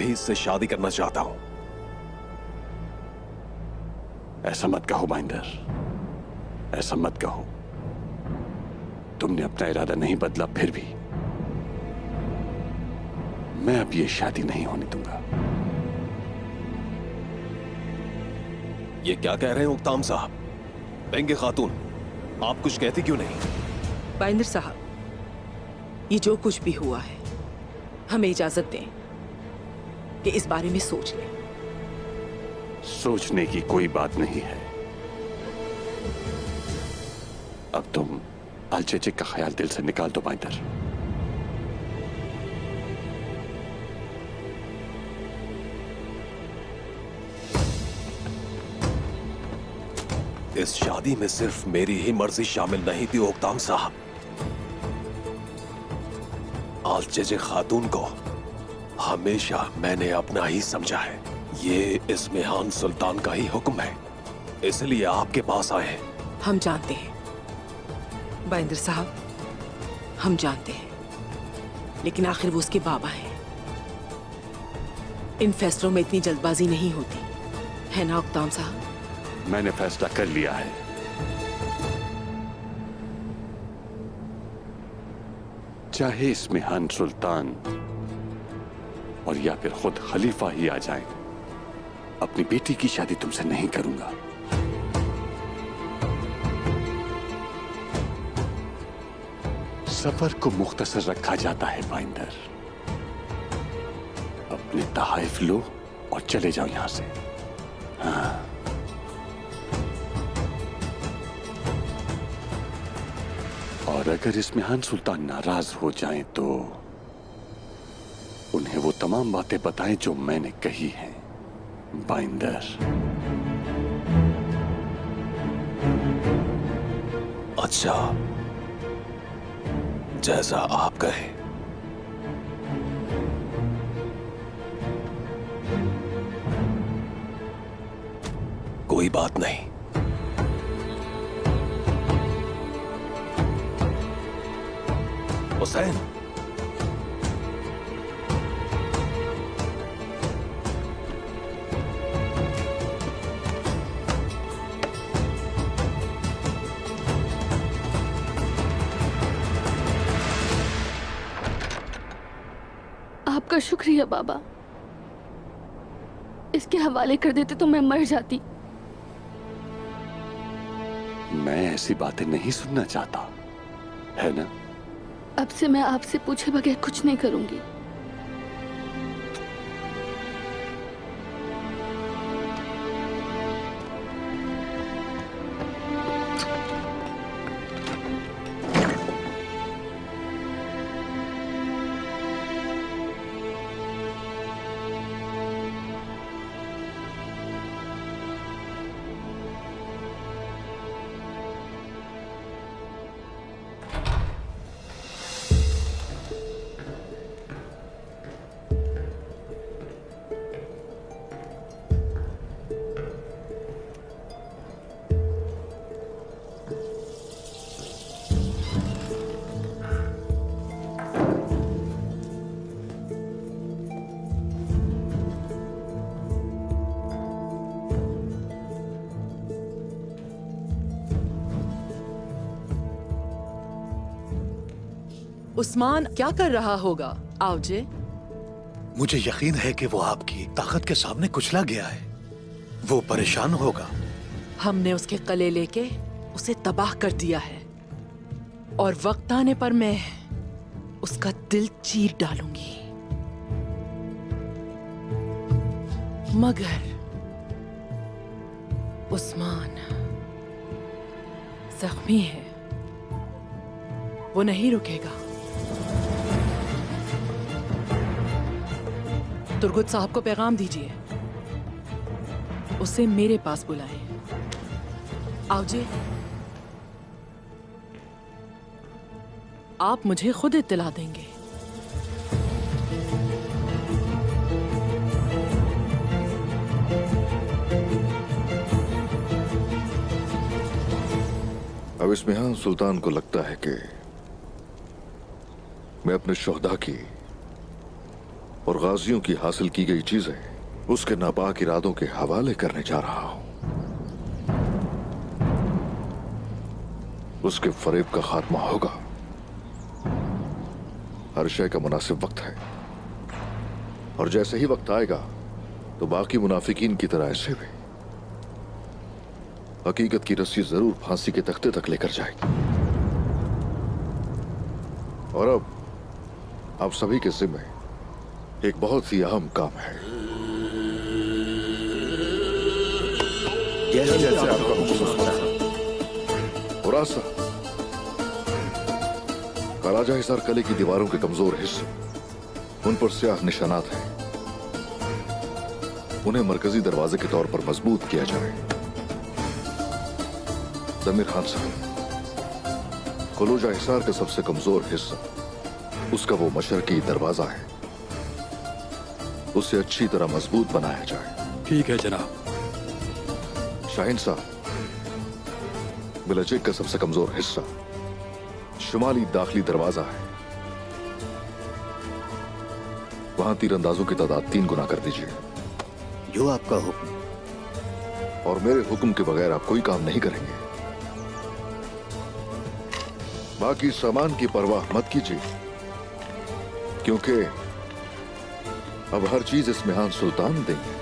भी इससे शादी करना चाहता हूं। ऐसा मत कहो बाइंदर, ऐसा मत कहो। तुमने अपना इरादा नहीं बदला, फिर भी मैं अब ये शादी नहीं होने दूंगा। ये क्या कह रहे हैं उक्ताम साहब? बेंगे खातून, आप कुछ कहती क्यों नहीं? बाइंदर साहब, ये जो कुछ भी हुआ है, हमें इजाजत दें कि इस बारे में सोच लें। सोचने की कोई बात नहीं है। अब तुम अलचेचे का ख्याल दिल से निकाल दो बाइंदर। इस शादी में सिर्फ मेरी ही मर्जी शामिल नहीं थी उक्ताम साहब। आलचेचे खातून को हमेशा मैंने अपना ही समझा है। ये इस्मिहान सुल्तान का ही हुक्म है, इसलिए आपके पास आए हैं। हम जानते हैं बाइंदर साहब, हम जानते हैं, लेकिन आखिर वो उसके बाबा हैं। इन फैसलों में इतनी जल्दबाजी नहीं होती है ना उक्ताम साहब? मैंने फैसला कर लिया है। चाहे इस्मिहान सुल्तान और या फिर खुद खलीफा ही आ जाए, अपनी बेटी की शादी तुमसे नहीं करूंगा। सफर को मुख्तसर रखा जाता है बाइंदर। अपने तहाइफ लो और चले जाओ यहां से। हाँ। और अगर इस्मिहान सुल्तान नाराज हो जाएं तो उन्हें वो तमाम बातें बताएं जो मैंने कही हैं बाइंदर। अच्छा, जैसा आप कहें। कोई बात नहीं। हुसैन, आपका शुक्रिया बाबा। इसके हवाले कर देते तो मैं मर जाती। मैं ऐसी बातें नहीं सुनना चाहता, है ना? अब से मैं आपसे पूछे बगैर कुछ नहीं करूंगी। उस्मान क्या कर रहा होगा? आवजे, मुझे यकीन है कि वो आपकी ताकत के सामने कुचला गया है। वो परेशान होगा। हमने उसके कले लेके उसे तबाह कर दिया है और वक्त आने पर मैं उसका दिल चीर डालूंगी। मगर उस्मान जख्मी है, वो नहीं रुकेगा। तुर्गुत साहब को पैगाम दीजिए, उसे मेरे पास बुलाएं। आवजे, आप मुझे खुद इत्तला देंगे। अब इस्मिहान सुल्तान को लगता है कि मैं अपने शोहदा की और गाजियों की हासिल की गई चीजें उसके नापाक इरादों के हवाले करने जा रहा हूं। उसके फरेब का खात्मा होगा। हर शय का मुनासिब वक्त है, और जैसे ही वक्त आएगा तो बाकी मुनाफिकीन की तरह ऐसे भी हकीकत की रस्सी जरूर फांसी के तख्ते तक लेकर जाएगी। और अब आप सभी के जिम्मे एक बहुत ही अहम काम है। जैसे आपका हुक्म हुरासा, कालाजा हिसार किले की दीवारों के कमजोर हिस्से, उन पर स्याह निशानात हैं। उन्हें मरकजी दरवाजे के तौर पर मजबूत किया जाए। जमीर खान साहब, कलोजा हिसार का सबसे कमजोर हिस्सा, उसका वो मशरकी दरवाजा है, उसे अच्छी तरह मजबूत बनाया जाए। ठीक है जनाब। शाहीन साहब, बिलाजिक का सबसे कमजोर हिस्सा शुमाली दाखिली दरवाजा है, वहां तीरंदाजों की तादाद 3 गुना कर दीजिए। जो आपका हुक्म। और मेरे हुक्म के बगैर आप कोई काम नहीं करेंगे। बाकी सामान की परवाह मत कीजिए, क्योंकि अब हर चीज इसमेहान सुल्तान देंगे।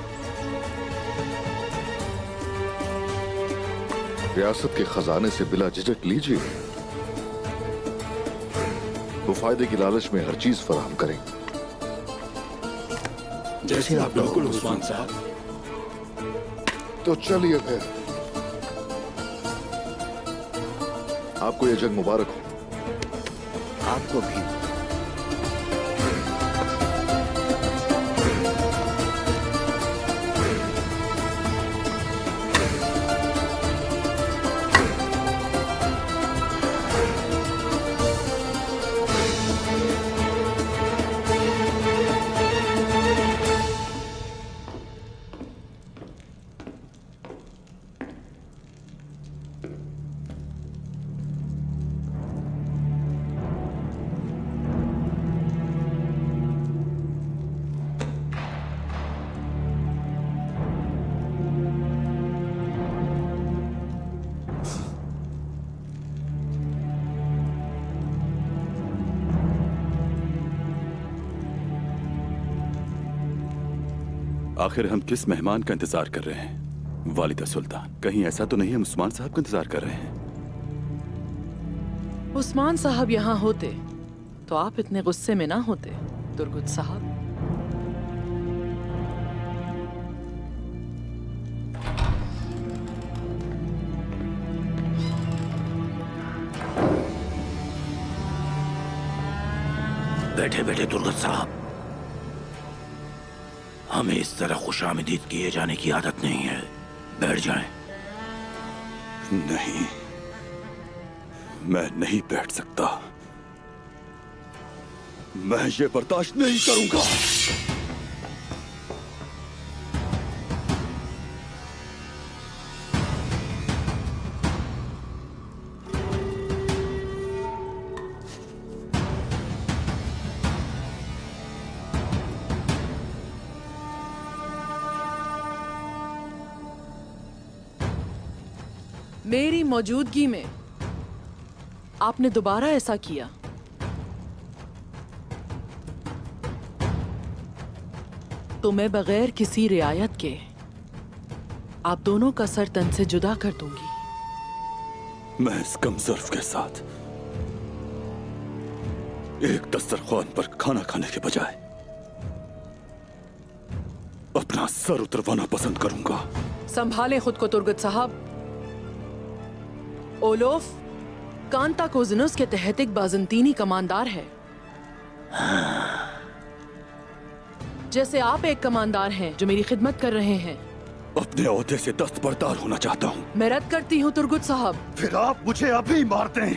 रियासत के खजाने से बिला झिझक लीजिए। वो फायदे की लालच में हर चीज फराहम करेंगे। जैसे आप बिल्कुल उस्मान साहब। तो चलिए फिर, आपको यह जंग मुबारक हो। आपको भी। आखिर हम किस मेहमान का इंतजार कर रहे हैं वालिदा सुल्तान? कहीं ऐसा तो नहीं हम उस्मान साहब का इंतजार कर रहे हैं? उस्मान साहब यहाँ होते तो आप इतने गुस्से में ना होते तुर्गुत साहब। बैठे बैठे तुर्गत साहब, हमें इस तरह खुशामदीद किए जाने की आदत नहीं है। बैठ जाएं। नहीं, मैं नहीं बैठ सकता। मैं ये बर्दाश्त नहीं करूंगा। मेरी मौजूदगी में आपने दोबारा ऐसा किया तो मैं बगैर किसी रियायत के आप दोनों का सर तन से जुदा कर दूंगी। मैं इस कमजोर के साथ एक दस्तरख्वान पर खाना खाने के बजाय अपना सर उतरवाना पसंद करूंगा। संभालें खुद को तुर्गत साहब। ओलोफ कांताकोजिनुस के तहत एक बाजंतीनी कमांडार है, जैसे आप एक कमांडार हैं जो मेरी खिदमत कर रहे हैं। अपने ओहदे से दस्तबरदार होना चाहता हूं। मैं रद्द करती हूं तुर्गुत साहब। फिर आप मुझे अभी मार दें।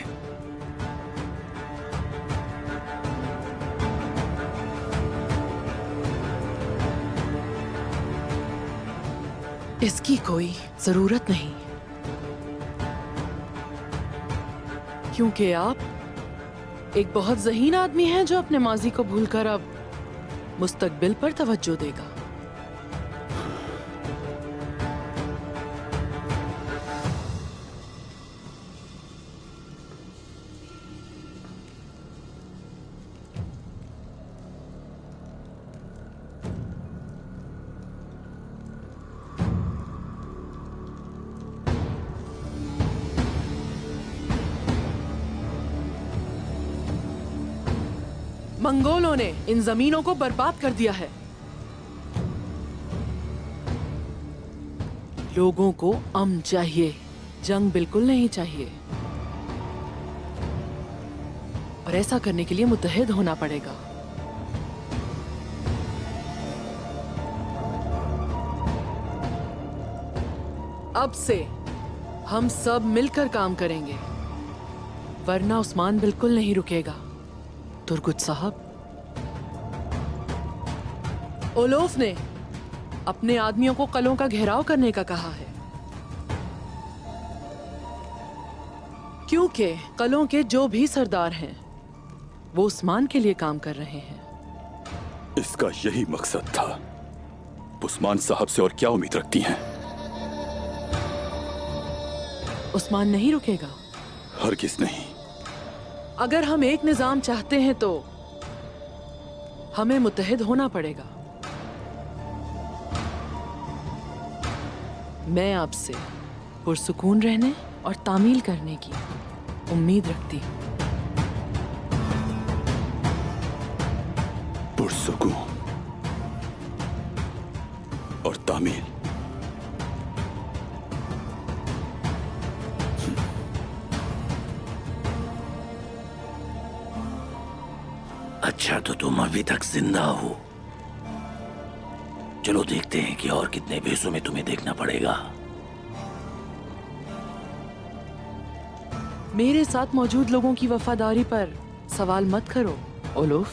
इसकी कोई जरूरत नहीं, क्योंकि आप एक बहुत ज़हीन आदमी हैं जो अपने माजी को भूलकर अब मुस्तकबिल पर तवज्जो देगा। मंगोलों ने इन जमीनों को बर्बाद कर दिया है। लोगों को अमन चाहिए, जंग बिल्कुल नहीं चाहिए। और ऐसा करने के लिए मुत्तहिद होना पड़ेगा। अब से हम सब मिलकर काम करेंगे, वरना उस्मान बिल्कुल नहीं रुकेगा। तुर्गुत साहब, ओलोफ ने अपने आदमियों को कलों का घेराव करने का कहा है, क्योंकि कलों के जो भी सरदार हैं वो उस्मान के लिए काम कर रहे हैं। इसका यही मकसद था। उस्मान साहब से और क्या उम्मीद रखती हैं? उस्मान नहीं रुकेगा। हरगिज़ नहीं। अगर हम एक निजाम चाहते हैं तो हमें मुत्तहिद होना पड़ेगा। मैं आपसे पुरसुकून रहने और तामील करने की उम्मीद रखती हूँ। पुरसुकून और तामील। अच्छा, तो तुम अभी तक जिंदा हो। चलो देखते हैं कि और कितने भेसों में तुम्हें देखना पड़ेगा। मेरे साथ मौजूद लोगों की वफादारी पर सवाल मत करो ओलोफ,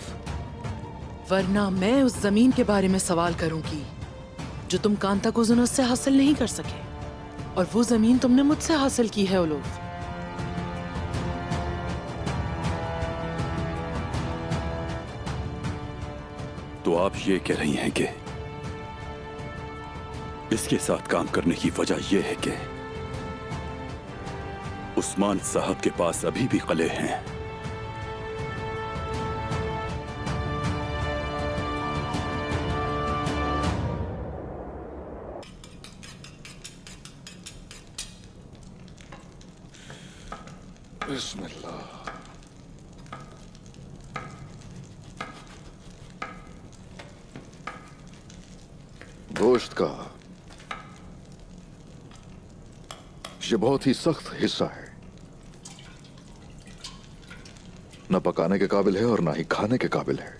वरना मैं उस जमीन के बारे में सवाल करूंगी जो तुम कांताकुजुनस से हासिल नहीं कर सके, और वो जमीन तुमने मुझसे हासिल की है ओलोफ। तो आप ये कह रही हैं कि इसके साथ काम करने की वजह यह है कि उस्मान साहब के पास अभी भी कले हैं। बिस्मिल्लाह। गोश्त का ये बहुत ही सख्त हिस्सा है, न पकाने के काबिल है और ना ही खाने के काबिल है।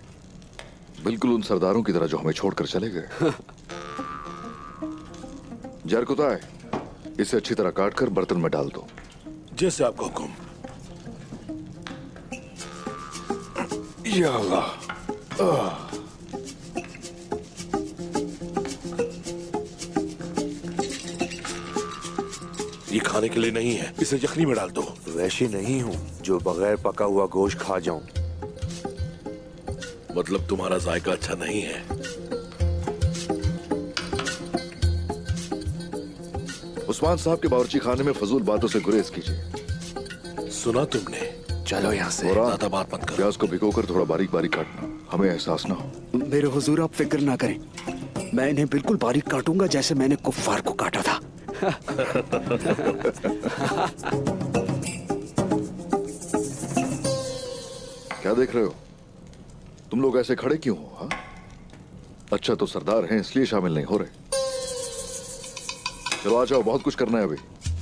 बिल्कुल उन सरदारों की तरह जो हमें छोड़कर चले गए। जरकुताए, इसे अच्छी तरह काटकर बर्तन में डाल दो। जैसे आपका हुक्म। या अल्लाह। ये खाने के लिए नहीं है, इसे यखनी में डाल दो। वैसी नहीं हूँ जो बगैर पका हुआ गोश्त खा जाऊं। मतलब तुम्हारा जायका अच्छा नहीं है। उस्मान साहब के बावर्ची खाने में फजूल बातों से गुरेज कीजिए। सुना तुमने? चलो यहाँ से। ज्यादा बात मत करो। प्याज को भिगोकर थोड़ा बारीक बारीक काटना, हमें एहसास ना हो। मेरे हुजूर, आप फिक्र ना करें, मैं इन्हें बिल्कुल बारीक काटूंगा जैसे मैंने कुफ्फार को काटा था। क्या देख रहे हो? तुम लोग ऐसे खड़े क्यों हो? हा? अच्छा, तो सरदार हैं इसलिए शामिल नहीं हो रहे। चलो आ जाओ, बहुत कुछ करना है अभी।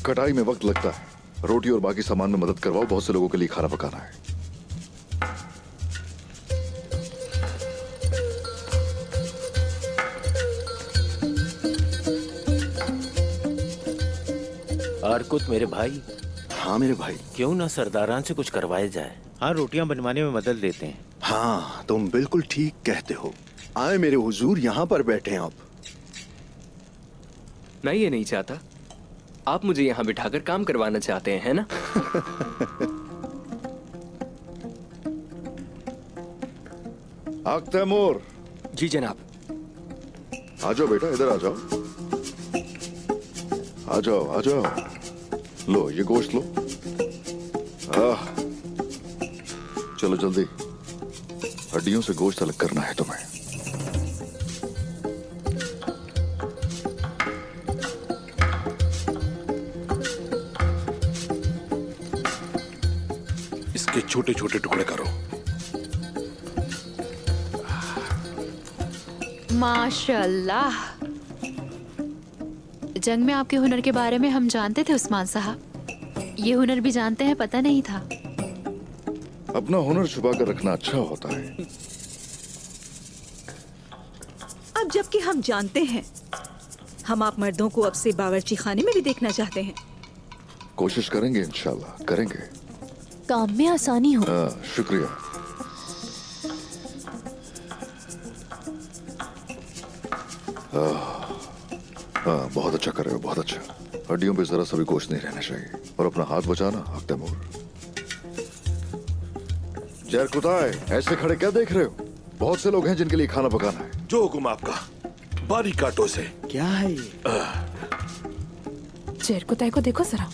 कटाई में वक्त लगता है, रोटी और बाकी सामान में मदद करवाओ, बहुत से लोगों के लिए खाना पकाना है। आरकुत मेरे भाई। हाँ मेरे भाई। क्यों ना सरदारान से कुछ करवाया जाए। हाँ, रोटियां बनवाने में मदद लेते हैं। हाँ, तुम बिल्कुल ठीक कहते हो। आए मेरे हुजूर, यहाँ पर बैठे हैं आप। मैं ये नहीं चाहता। आप मुझे यहाँ बिठाकर काम करवाना चाहते हैं, है ना? आग तैमूर, जी जनाब। आ जाओ बेटा, इधर आ जाओ, आ जाओ आ जाओ। लो ये गोश्त लो। चलो जल्दी, हड्डियों से गोश्त अलग करना है तुम्हें। इसके छोटे छोटे टुकड़े करो। माशाल्लाह, जंग में आपके हुनर के बारे में हम जानते थे उस्मान साहब, ये हुनर भी जानते हैं पता नहीं था। अपना हुनर छुपा कर रखना अच्छा होता है। अब जबकि हम जानते हैं, हम आप मर्दों को अब से बावर्ची खाने में भी देखना चाहते हैं। कोशिश करेंगे, इंशाल्लाह करेंगे। काम में आसानी हो। शुक्रिया। हाँ, बहुत अच्छा कर रहे हो, बहुत अच्छा। हड्डियों पे जरा सा भी गोश्त नहीं रहना चाहिए। और अपना हाथ बचाना, हक तैमूर। जैर कुताए, ऐसे खड़े क्या देख रहे हो? बहुत से लोग हैं जिनके लिए खाना पकाना है। जो हुक्म आपका, बारीक काटो से। क्या है ये? जैर कुताए को देखो जरा,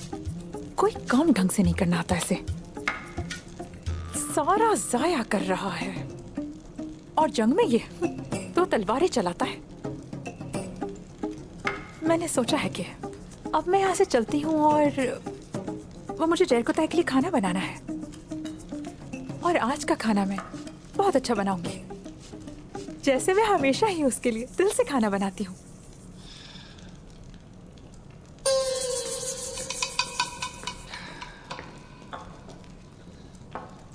कोई काम ढंग से नहीं करना आता इसे, सारा जाया कर रहा है। और जंग में ये तो तलवारें चलाता है। मैंने सोचा है कि अब मैं यहाँ से चलती हूँ और वो मुझे जैर कुताए के लिए खाना बनाना है। और आज का खाना मैं बहुत अच्छा बनाऊंगी, जैसे मैं हमेशा ही उसके लिए दिल से खाना बनाती हूँ।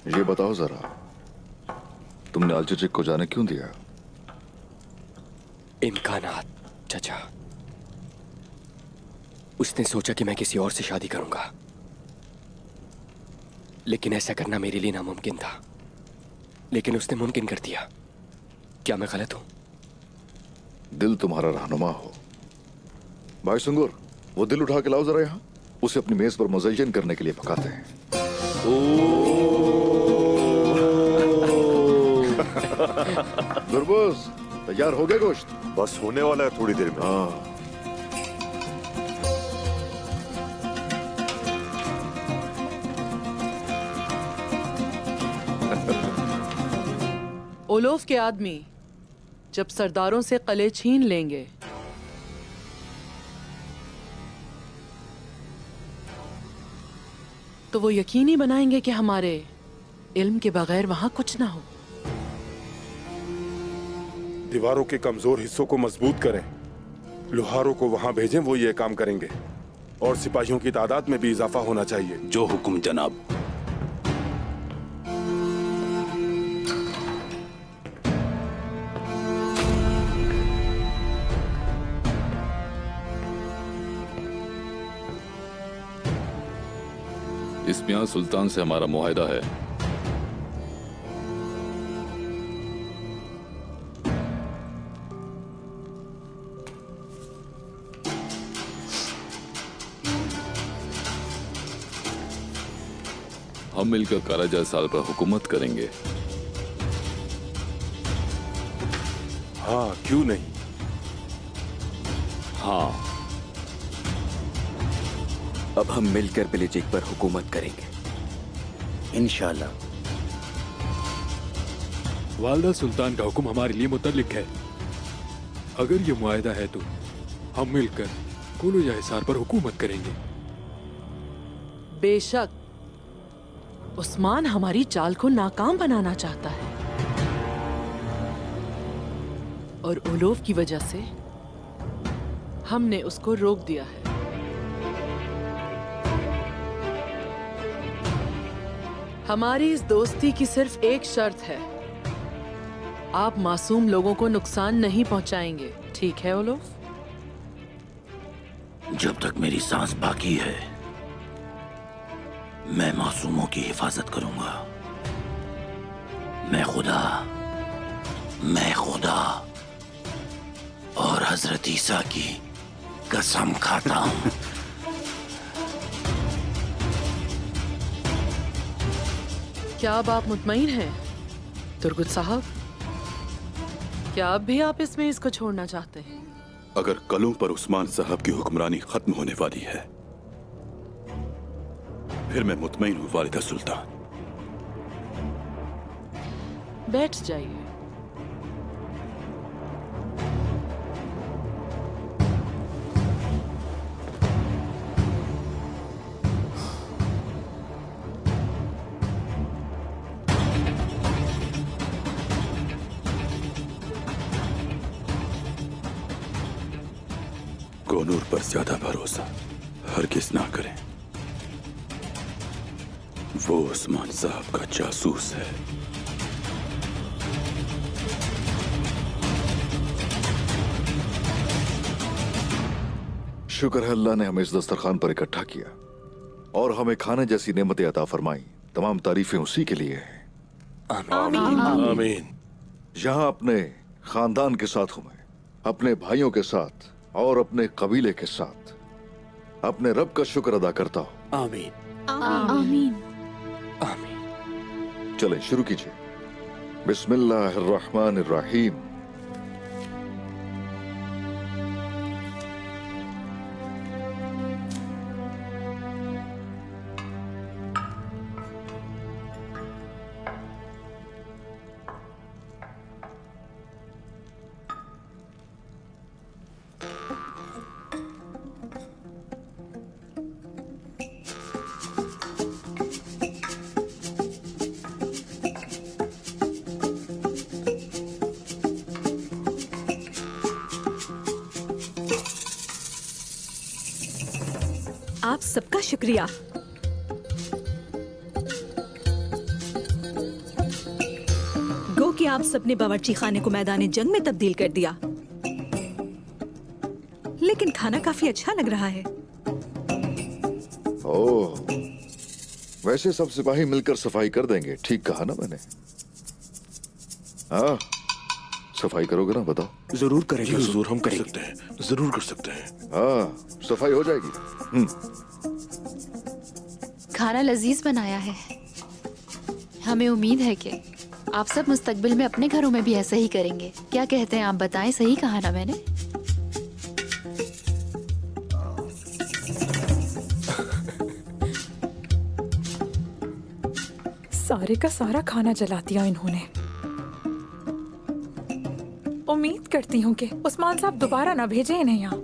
ये बताओ जरा, तुमने आलचचिक को जाने क्यों दिया? इम्कानात चाचा, उसने सोचा कि मैं किसी और से शादी करूंगा, लेकिन ऐसा करना मेरे लिए नामुमकिन था, लेकिन उसने मुमकिन कर दिया। क्या मैं गलत हूं? दिल तुम्हारा रहनुमा हो। भाई सुंगुर, वो दिल उठा के लाओ जरा यहाँ, उसे अपनी मेज पर मुज़य्यन करने के लिए पकाते हैं। गुरबुज, तैयार हो गया गोश्त? बस होने वाला है थोड़ी देर में। हाँ। ओलोफ के आदमी जब सरदारों से कले छीन लेंगे तो वो यकीनी बनाएंगे कि हमारे इल्म के बगैर वहां कुछ ना हो। दीवारों के कमजोर हिस्सों को मजबूत करें, लोहारों को वहां भेजें, वो ये काम करेंगे। और सिपाहियों की तादाद में भी इजाफा होना चाहिए। जो हुक्म जनाब। इस्मिया सुल्तान से हमारा मुआहदा है। हम मिलकर कराजा साल पर हुकूमत करेंगे। हाँ, क्यों नहीं? हाँ, अब हम मिलकर बिलिजिक पर हुकूमत करेंगे, इंशाल्लाह। वालदा सुल्तान का हुक्म हमारे लिए मुतल्लिक है। अगर ये मुआहदा है तो हम मिलकर कुलूजा हिसार पर हुकूमत करेंगे। बेशक उस्मान हमारी चाल को नाकाम बनाना चाहता है, और ओलोफ की वजह से हमने उसको रोक दिया है। हमारी इस दोस्ती की सिर्फ एक शर्त है, आप मासूम लोगों को नुकसान नहीं पहुंचाएंगे, ठीक है ओलोफ? जब तक मेरी सांस बाकी है, मैं मासूमों की हिफाजत करूंगा। मैं खुदा और हजरत ईसा की कसम खाता हूं। क्या अब आप मुतमईन हैं तुर्गुत साहब? क्या अब भी आप इसमें इसको छोड़ना चाहते हैं? अगर कलों पर उस्मान साहब की हुक्मरानी खत्म होने वाली है, फिर मैं मुतमईन हूं वालिदा सुल्तान। बैठ जाइए। कोनूर पर ज्यादा भरोसा हरगिज ना करें। वो उस्मान साहब का जासूस है। शुक्र है अल्लाह ने हमें इस दस्तरखान पर इकट्ठा किया और हमें खाने जैसी नेमतें अता फरमाई। तमाम तारीफें उसी के लिए हैं। आमीन आमीन। यहाँ अपने खानदान के साथ हूं मैं, अपने भाइयों के साथ और अपने कबीले के साथ अपने रब का शुक्र अदा करता हूं। आमीन आमीन। चलें शुरू कीजिए। बिस्मिल्लाहिर्रहमानिर्रहीम। आप सबका शुक्रिया। गो कि आप सबने बावर्ची खाने को मैदान जंग में तब्दील कर दिया, लेकिन खाना काफी अच्छा लग रहा है। ओह, वैसे सब सिपाही मिलकर सफाई कर देंगे। ठीक कहा ना मैंने? हाँ, सफाई करोगे ना? बताओ। जरूर करेंगे हुजूर, हम कर सकते हैं, जरूर कर सकते हैं। हाँ, सफाई हो जाएगी। खाना लजीज बनाया है। हमें उम्मीद है कि आप सब मुस्तकबिल में अपने घरों में भी ऐसा ही करेंगे। क्या कहते हैं आप बताएं? सही कहा ना मैंने? सारे का सारा खाना जला दिया इन्होंने। उम्मीद करती हूँ कि उस्मान साहब दोबारा ना भेजे इन्हें यहाँ।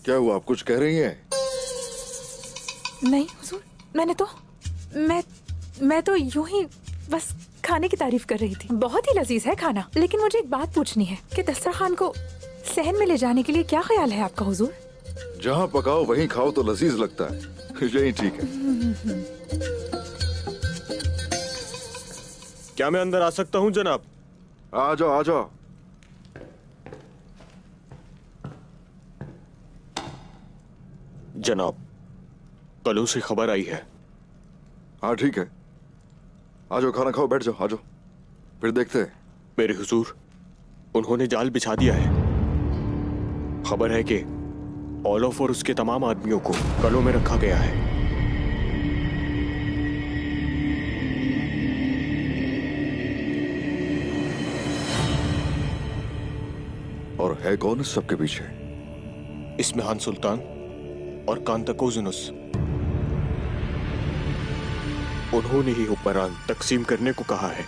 क्या हुआ, आप कुछ कह रही हैं? नहीं हुजूर, मैं तो यूं ही बस खाने की तारीफ कर रही थी। बहुत ही लजीज है खाना, लेकिन मुझे एक बात पूछनी है कि दस्तरखान को सहन में ले जाने के लिए क्या ख्याल है आपका हुजूर? जहाँ पकाओ वहीं खाओ तो लजीज लगता है। यही ठीक है। क्या मैं अंदर आ सकता हूँ जनाब? आ जाओ, आ जाओ। जनाब, कलों से खबर आई है। हाँ ठीक है, आ जाओ, खाना खाओ, बैठ जाओ, आ जाओ, फिर देखते हैं। मेरे हुजूर, उन्होंने जाल बिछा दिया है। खबर है कि ओलोफ और उसके तमाम आदमियों को कलों में रखा गया है। और है कौन इस सबके पीछे? इस्मेहान सुल्तान और कांताकोजुनुस। उन्होंने ही हुक्मरान तकसीम करने को कहा है।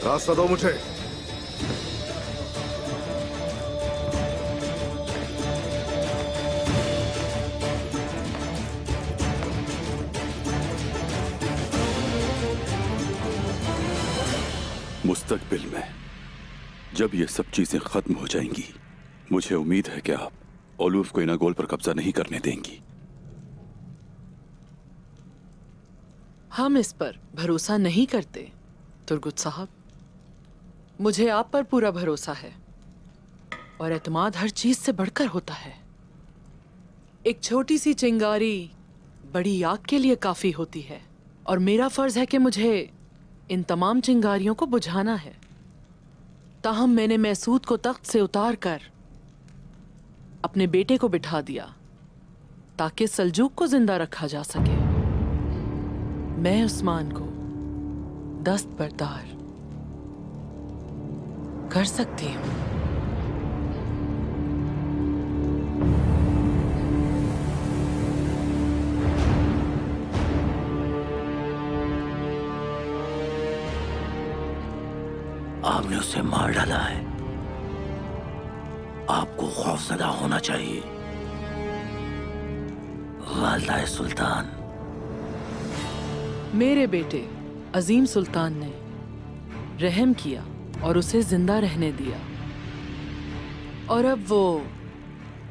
रास्ता दो मुझे। मुस्तकबिल में जब ये सब चीजें खत्म हो जाएंगी, मुझे उम्मीद है कि आप ओलूफ को इनागोल पर कब्जा नहीं करने देंगी। हम इस पर भरोसा नहीं करते तुर्गुत साहब। मुझे आप पर पूरा भरोसा है और एतमाद हर चीज से बढ़कर होता है। एक छोटी सी चिंगारी बड़ी आग के लिए काफी होती है और मेरा फर्ज है कि मुझे इन तमाम चिंगारियों को बुझाना है। ताहम मैंने मैसूद को तख्त से उतार कर अपने बेटे को बिठा दिया ताकि सल्जूक को जिंदा रखा जा सके। मैं उस्मान को दस्त बरदार कर सकती हूँ। आपने उसे मार डाला है। आपको खौफजदा होना चाहिए। वालिदा सुल्तान, मेरे बेटे अजीम सुल्तान ने रहम किया और उसे जिंदा रहने दिया और अब वो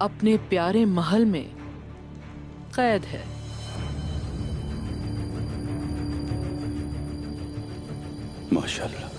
अपने प्यारे महल में कैद है। माशाल्लाह।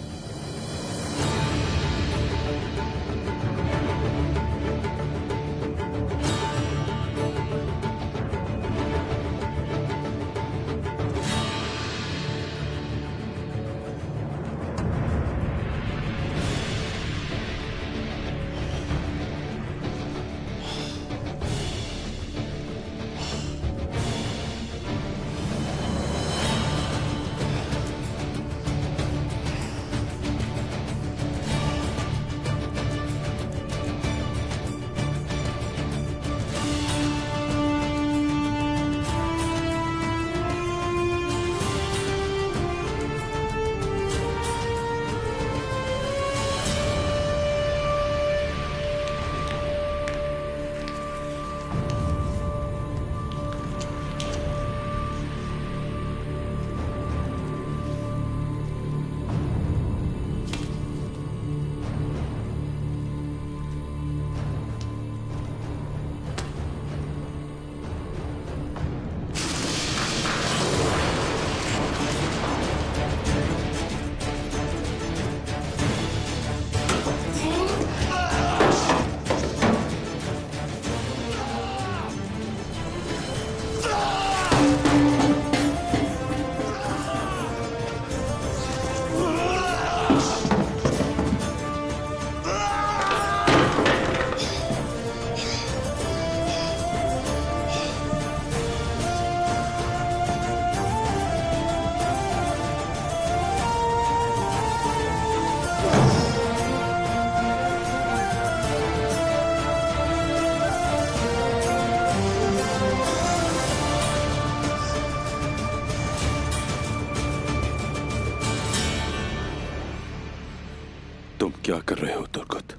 तुम क्या कर रहे हो तुर्गत?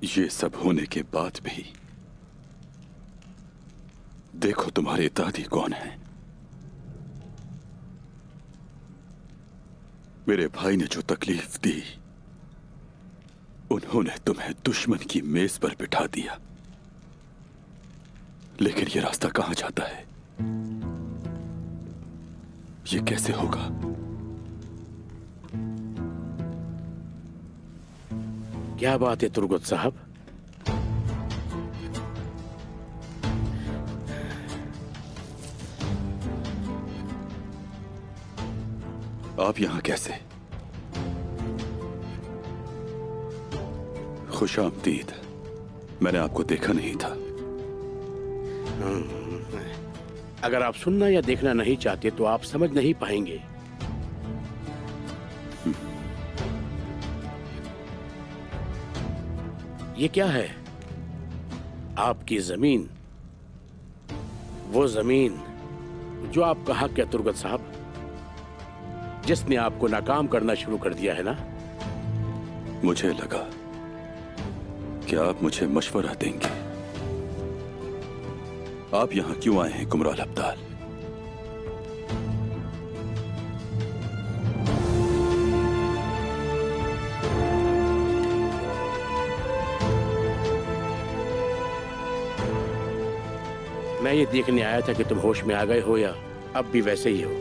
ये सब होने के बाद भी देखो तुम्हारे दादी कौन है। मेरे भाई ने जो तकलीफ दी, उन्होंने तुम्हें दुश्मन की मेज पर बिठा दिया। लेकिन ये रास्ता कहां जाता है? ये कैसे होगा? क्या बात है तुर्गत साहब? आप यहां कैसे? खुशामदीद। मैंने आपको देखा नहीं था। अगर आप सुनना या देखना नहीं चाहते तो आप समझ नहीं पाएंगे। ये क्या है? आपकी जमीन, वो जमीन जो आपका हक है तुर्गत साहब, जिसने आपको नाकाम करना शुरू कर दिया है ना। मुझे लगा कि आप मुझे मशवरा देंगे। आप यहां क्यों आए हैं कुमराल अब्दाल? मैं ये देखने आया था कि तुम होश में आ गए हो या अब भी वैसे ही हो।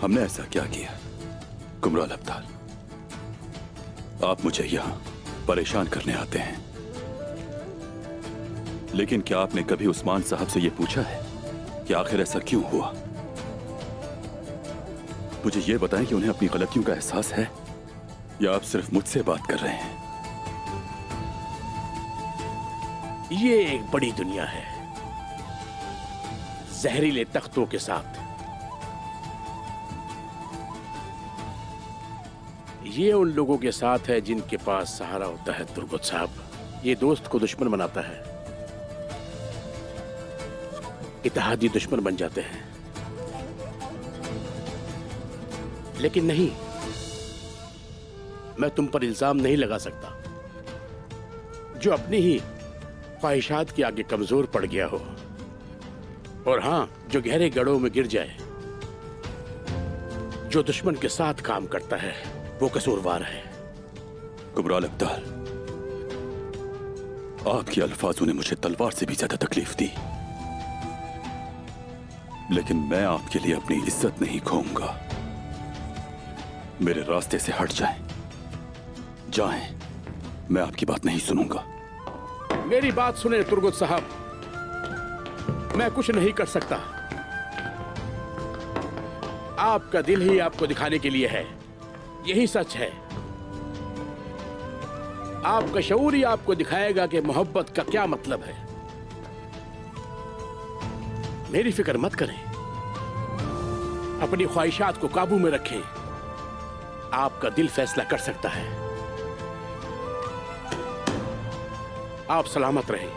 हमने ऐसा क्या किया? कुमराल अब्दाल, आप मुझे यहां परेशान करने आते हैं, लेकिन क्या आपने कभी उस्मान साहब से यह पूछा है कि आखिर ऐसा क्यों हुआ? मुझे यह बताएं कि उन्हें अपनी गलतियों का एहसास है या आप सिर्फ मुझसे बात कर रहे हैं? ये एक बड़ी दुनिया है, जहरीले तख्तों के साथ। ये उन लोगों के साथ है जिनके पास सहारा होता है तुर्गत साहब। ये दोस्त को दुश्मन बनाता है, इत्तेहादी दुश्मन बन जाते हैं। लेकिन नहीं, मैं तुम पर इल्जाम नहीं लगा सकता। जो अपनी ही ख्वाहिशात के आगे कमजोर पड़ गया हो, और हां, जो गहरे गढ़ों में गिर जाए, जो दुश्मन के साथ काम करता है, वो कसूरवार है। कुमराल अब्दाल, आपके अल्फाजों ने मुझे तलवार से भी ज्यादा तकलीफ दी, लेकिन मैं आपके लिए अपनी इज्जत नहीं खोऊंगा। मेरे रास्ते से हट जाएं, जाएं, मैं आपकी बात नहीं सुनूंगा। मेरी बात सुने तुर्गत साहब, मैं कुछ नहीं कर सकता। आपका दिल ही आपको दिखाने के लिए है, यही सच है। आपका शऊर ही आपको दिखाएगा कि मोहब्बत का क्या मतलब है। मेरी फिक्र मत करें, अपनी ख्वाहिशात को काबू में रखें। आपका दिल फैसला कर सकता है। आप सलामत रहें।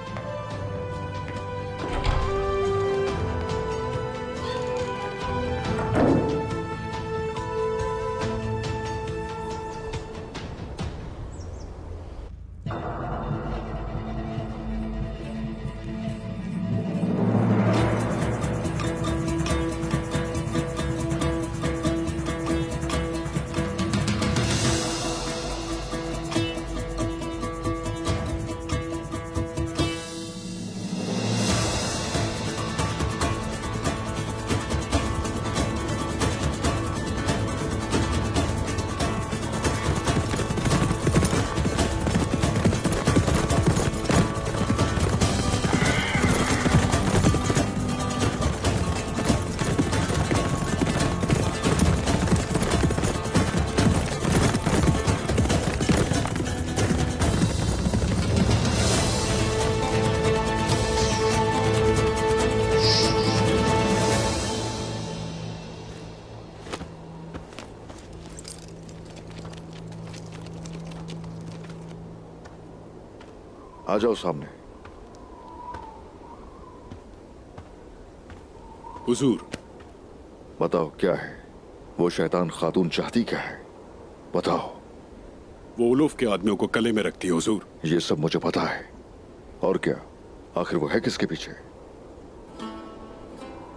आ जाओ सामने। हुजूर, बताओ क्या है? वो शैतान खातून चाहती क्या है? बताओ। वो उलूफ के आदमियों को कले में रखती है हुजूर। ये सब मुझे पता है। और क्या? आखिर वो है किसके पीछे?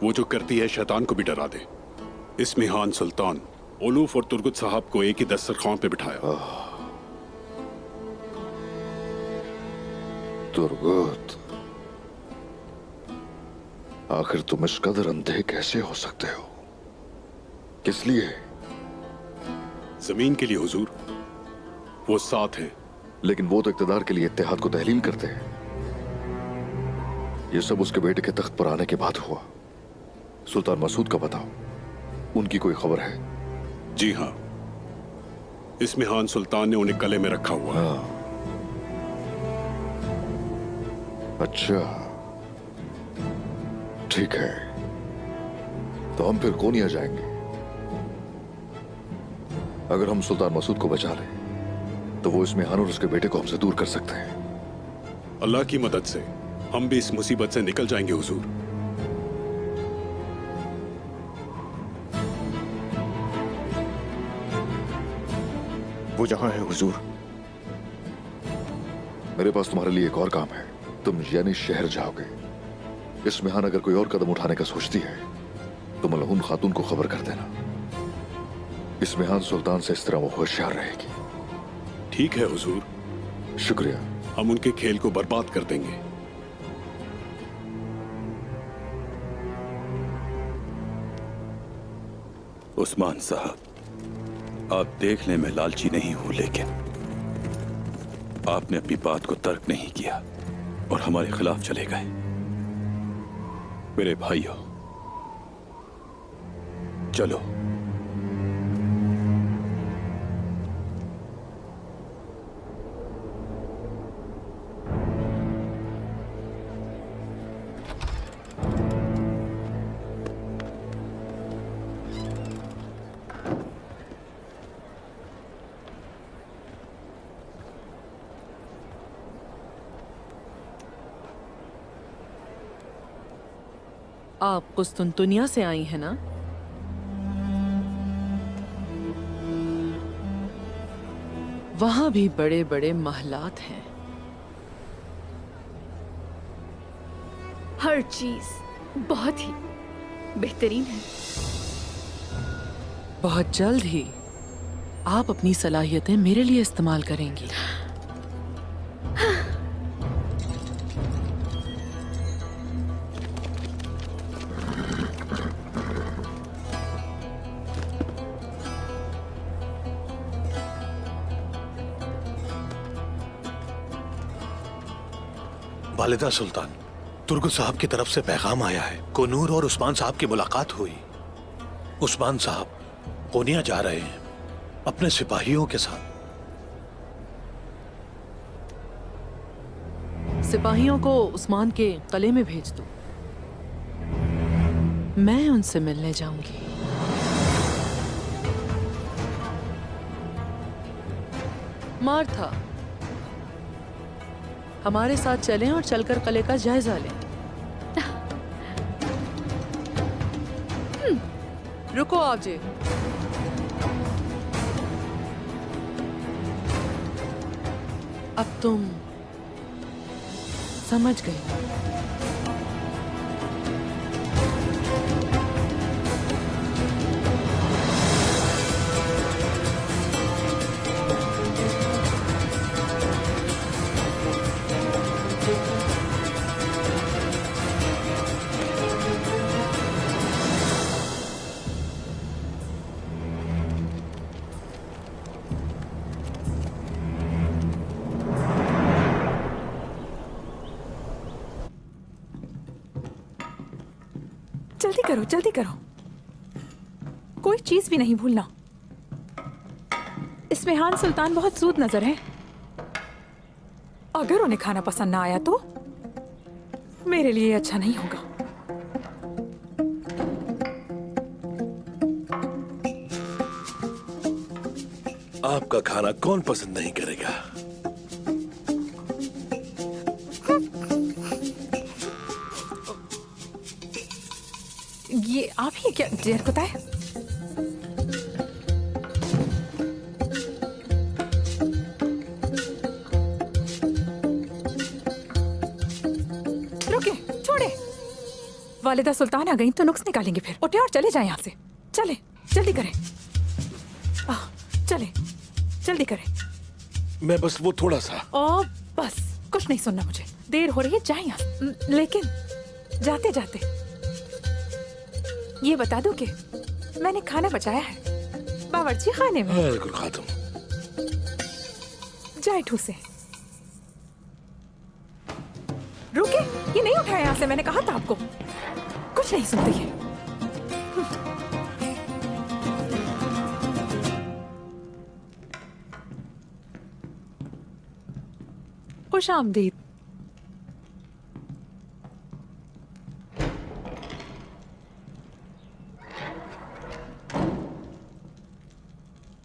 वो जो करती है शैतान को भी डरा दे। इस्मिहान सुल्तान उलूफ और तुर्गत साहब को एक ही दस्तरखान पे बिठाया। तुर्गत, आखिर तुम इस कदर अंधे कैसे हो सकते हो? किस लिए? जमीन के लिए हुजूर। वो साथ हैं। लेकिन वो तो इक्तदार के लिए इत्तेहाद को तहलील करते हैं। ये सब उसके बेटे के तख्त पर आने के बाद हुआ। सुल्तान मसूद का बताओ, उनकी कोई खबर है? जी हां, इस्मिहान सुल्तान ने उन्हें कले में रखा हुआ है। अच्छा, ठीक है, तो हम फिर कोनिया जाएंगे। अगर हम सुल्तान मसूद को बचा लें तो वो इस्मिहान और उसके बेटे को हमसे दूर कर सकते हैं। अल्लाह की मदद से हम भी इस मुसीबत से निकल जाएंगे हुजूर। वो जहां है हुजूर। मेरे पास तुम्हारे लिए एक और काम है। तुम यानी शहर जाओगे। इस्मिहान अगर कोई और कदम उठाने का सोचती है तो मलहून खातून को खबर कर देना। इस्मिहान सुल्तान से इस तरह वो होशियार रहेगी। ठीक है हुजूर। शुक्रिया। हम उनके खेल को बर्बाद कर देंगे। उस्मान साहब, आप देखने में लालची नहीं हूं, लेकिन आपने अपनी बात को तर्क नहीं किया और हमारे खिलाफ चले गए। मेरे भाइयों, चलो। आप कुस्तुनतुनिया से आई हैं ना? वहां भी बड़े बड़े महलात हैं। हर चीज बहुत ही बेहतरीन है। बहुत जल्द ही आप अपनी सलाहियतें मेरे लिए इस्तेमाल करेंगी। वालिदा सुल्तान, तुर्गुत साहब की तरफ से पैगाम आया है। कोनूर और उस्मान साहब की मुलाकात हुई। उस्मान साहब कोनिया जा रहे हैं अपने सिपाहियों के साथ। सिपाहियों को उस्मान के किले में भेज दो। मैं उनसे मिलने जाऊंगी। मार्था, हमारे साथ चलें और चलकर किले का जायजा लें। रुको आप जी। अब तुम समझ गए। जल्दी करो, जल्दी करो। कोई चीज भी नहीं भूलना। इस्मेहान सुल्तान बहुत सूद नजर है। अगर उन्हें खाना पसंद ना आया तो मेरे लिए अच्छा नहीं होगा। आपका खाना कौन पसंद नहीं करेगा? ये आप ही क्या जेर पता है? रुके, छोड़े। वालिदा सुल्तान आ गई तो नुक्स निकालेंगे फिर। उठे और चले जाएं यहाँ से। चले, जल्दी करें। चले, जल्दी करें। मैं बस वो थोड़ा सा। ओ बस, कुछ नहीं सुनना मुझे। देर हो रही है, जाएं यहाँ से। लेकिन जाते जाते ये बता दो कि मैंने खाना बचाया है बावर्ची खाने में। बिल्कुल खातून। जाए ठूसे। रुके, ये नहीं उठाया यहाँ से। मैंने कहा था आपको। कुछ नहीं सुनते ये। खुश आमदीद।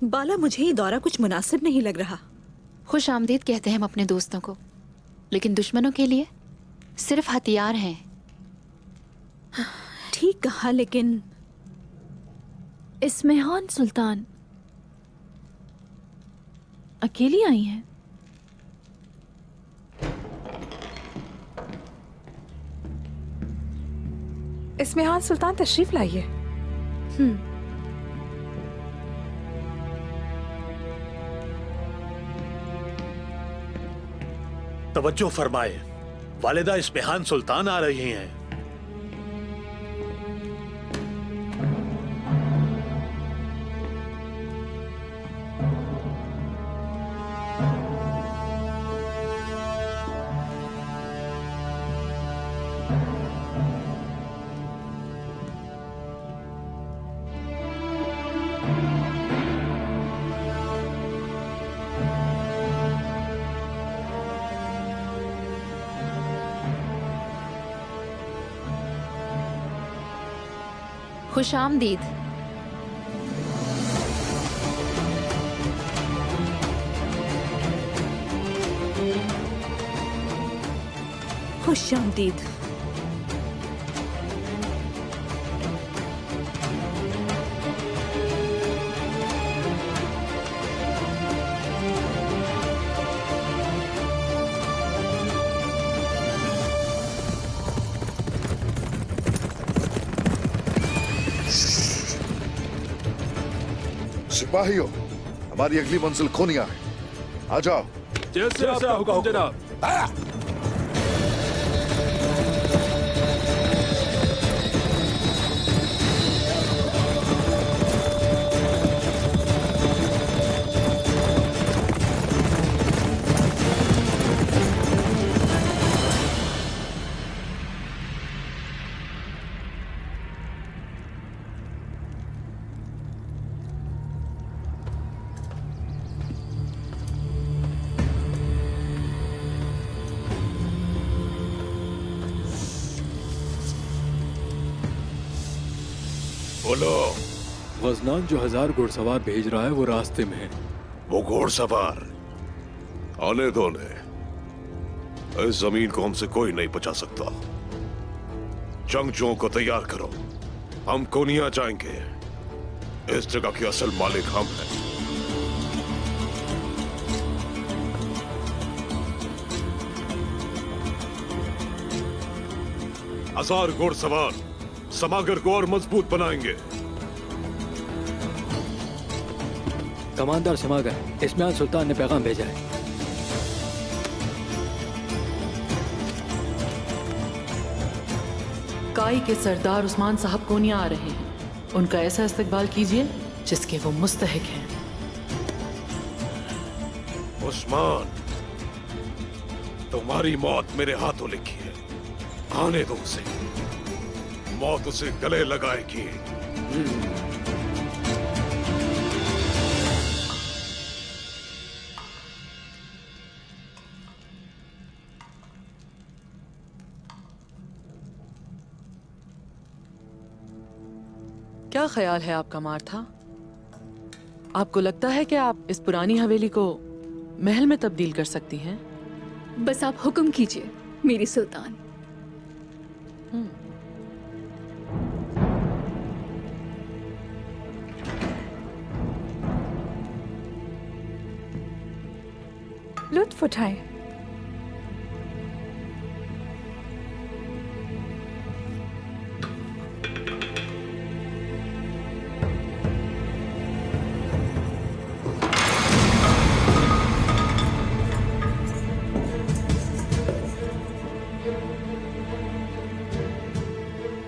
बाला, मुझे ये दौरा कुछ मुनासिब नहीं लग रहा। खुश आमदीद कहते हैं हम अपने दोस्तों को, लेकिन दुश्मनों के लिए सिर्फ हथियार हैं। ठीक कहा, लेकिन इस्मेहान सुल्तान अकेली आई हैं। इस्मेहान सुल्तान तशरीफ लाइए। तवज्जो फरमाए, वालिदा इस्मेहान सुल्तान आ रही हैं। खुशामदीद। खुशामदीद। सिपाहियों, हमारी अगली मंजिल कोनिया है, आ जाओ। जैसे आपका हुक्म जनाब। बोलो। गजनान जो 1000 घुड़सवार भेज रहा है वो रास्ते में है। वो घोड़सवार आने दो ने। इस जमीन को हमसे कोई नहीं बचा सकता। जंगजुओं को तैयार करो, हम कोनिया जाएंगे। इस जगह के असल मालिक हम हैं। हजार घोड़सवार समागर को और मजबूत बनाएंगे। कमांडर समागर, इस्माइल सुल्तान ने पैगाम भेजा है। काई के सरदार उस्मान साहब कोनिया आ रहे हैं। उनका ऐसा इस्तकबाल कीजिए जिसके वो मुस्तहिक हैं। उस्मान, तुम्हारी मौत मेरे हाथों लिखी है। आने दो उसे, मौत उसे गले लगाएगी। क्या ख्याल है आपका मार्था? आपको लगता है कि आप इस पुरानी हवेली को महल में तब्दील कर सकती हैं? बस आप हुक्म कीजिए मेरी सुल्तान। लुत्फ उठाएं।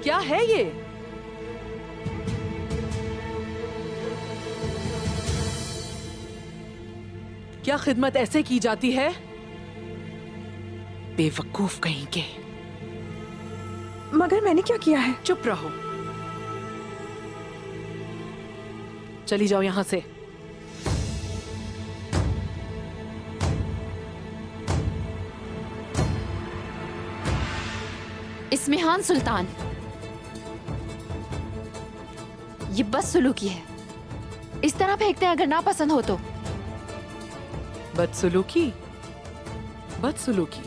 क्या है ये? क्या खिदमत ऐसे की जाती है? बेवकूफ कहीं के। मगर मैंने क्या किया है? चुप रहो। चली जाओ यहां से। इस्मिहान सुल्तान, ये बदसलूकी है। इस तरह फेंकते हैं अगर नापसंद हो तो। बदसलूकी? बदसलूकी?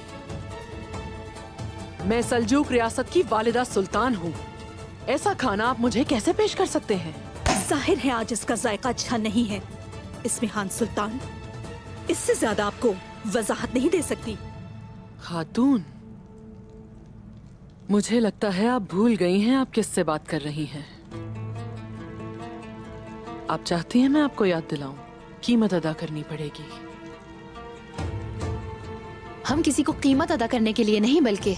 मैं सल्जूक रियासत की वालिदा सुल्तान हूँ। ऐसा खाना आप मुझे कैसे पेश कर सकते हैं? जाहिर है आज इसका जायका अच्छा नहीं है इस्मिहान सुल्तान। इससे ज्यादा आपको वजाहत नहीं दे सकती। खातून, मुझे लगता है आप भूल गई हैं आप किससे बात कर रही हैं। आप चाहती हैं मैं आपको याद दिलाऊं? कीमत अदा करनी पड़ेगी। हम किसी को कीमत अदा करने के लिए नहीं बल्कि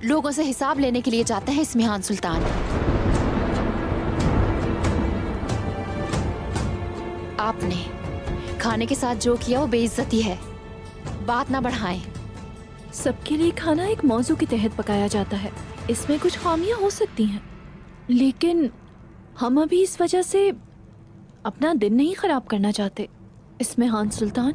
लोगों से हिसाब लेने के लिए जाते हैं इस्मिहान सुल्तान। आपने खाने के साथ जो किया वो बेइज्जती है। बात ना बढ़ाएं। सबके लिए खाना एक मौजू के तहत पकाया जाता है। इसमें कुछ खामियां हो सकती हैं, लेकिन हम अभी इस वजह से अपना दिन नहीं खराब करना चाहते इस्मिहान सुल्तान।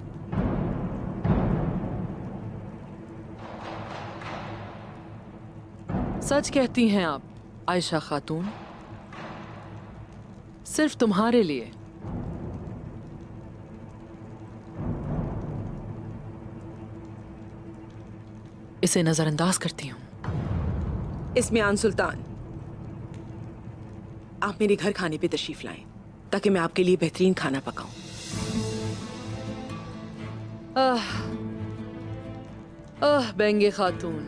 सच कहती हैं आप आयशा खातून। सिर्फ तुम्हारे लिए। इसे नजरअंदाज करती हूँ। इस्मिहान सुल्तान, आप मेरे घर खाने पे तशरीफ लाएं ताकि मैं आपके लिए बेहतरीन खाना पकाऊं। बेंगे खातून,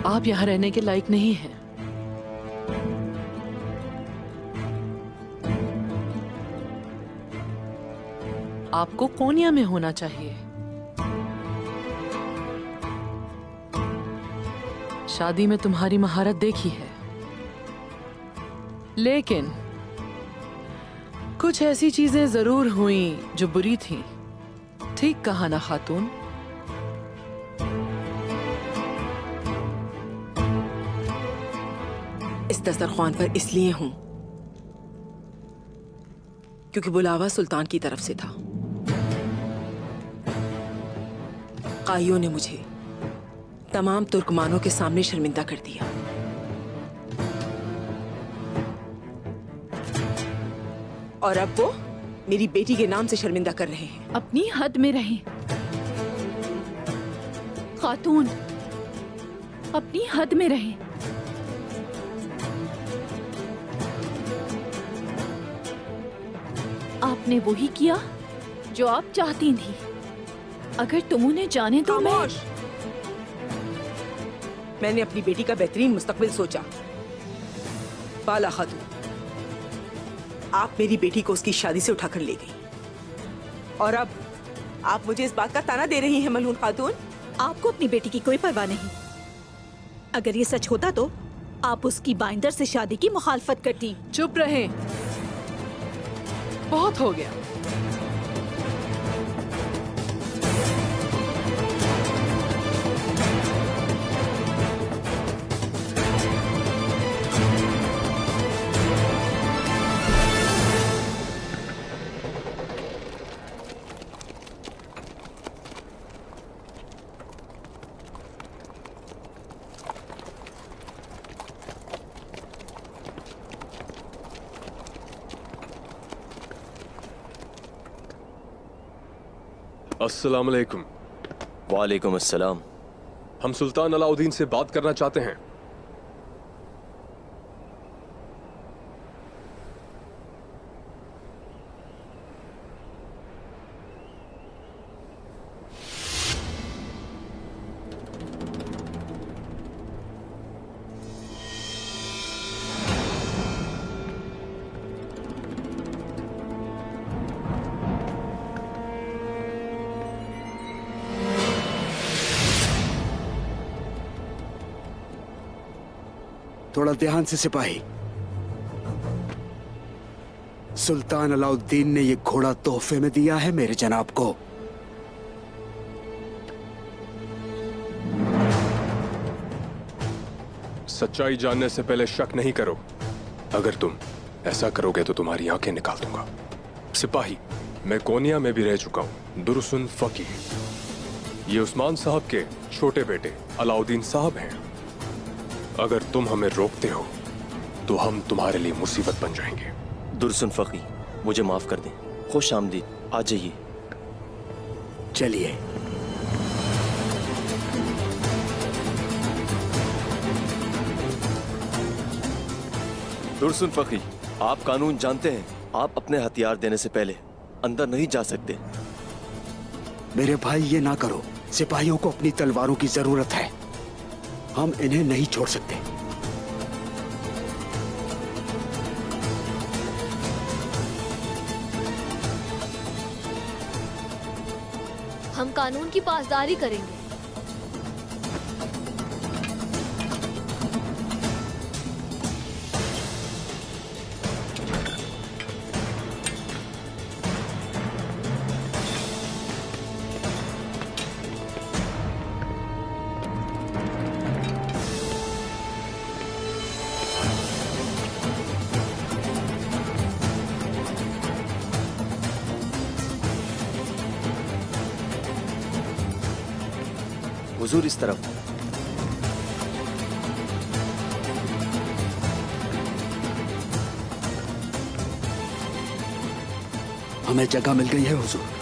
आप यहाँ रहने के लायक नहीं हैं। आपको कोनिया में होना चाहिए। शादी में तुम्हारी महारत देखी है, लेकिन कुछ ऐसी चीजें जरूर हुई जो बुरी थीं। ठीक कहा ना खातून? इस दस्तरख्वान पर इसलिए हूं क्योंकि बुलावा सुल्तान की तरफ से था। काइयों ने मुझे तमाम तुर्कमानों के सामने शर्मिंदा कर दिया। और अब वो मेरी बेटी के नाम से शर्मिंदा कर रहे हैं। अपनी हद में रहें खातून, अपनी हद में रहें। आपने वही किया जो आप चाहती थी। अगर तुम उन्हें जाने तो मैंने अपनी बेटी का बेहतरीन मुस्तकबिल सोचा। बाला खातून, आप मेरी बेटी को उसकी शादी से उठाकर ले गई और अब आप मुझे इस बात का ताना दे रही हैं। मलून खातून, आपको अपनी बेटी की कोई परवाह नहीं। अगर ये सच होता तो आप उसकी बाइंदर से शादी की मुखालफत करती। चुप रहें, बहुत हो गया। अस्सलाम वालेकुम। वालेकुम अस्सलाम। हम सुल्तान अलाउद्दीन से बात करना चाहते हैं। थोड़ा ध्यान से सिपाही। सुल्तान अलाउद्दीन ने ये घोड़ा तोहफे में दिया है मेरे जनाब को। सच्चाई जानने से पहले शक नहीं करो। अगर तुम ऐसा करोगे तो तुम्हारी आंखें निकाल दूंगा। सिपाही, मैं कोनिया में भी रह चुका हूं। दुरुसन फकी, ये उस्मान साहब के छोटे बेटे अलाउद्दीन साहब हैं। अगर तुम हमें रोकते हो तो हम तुम्हारे लिए मुसीबत बन जाएंगे। दुरुसन फकी, मुझे माफ कर दें। खुश आमदीद, आ जाइए। चलिए। दुरुसन फकी, आप कानून जानते हैं। आप अपने हथियार देने से पहले अंदर नहीं जा सकते। मेरे भाई, ये ना करो। सिपाहियों को अपनी तलवारों की जरूरत है। हम इन्हें नहीं छोड़ सकते। हम कानून की पासदारी करेंगे। हुजूर, इस तरफ। हमें जगह मिल गई है हुजूर।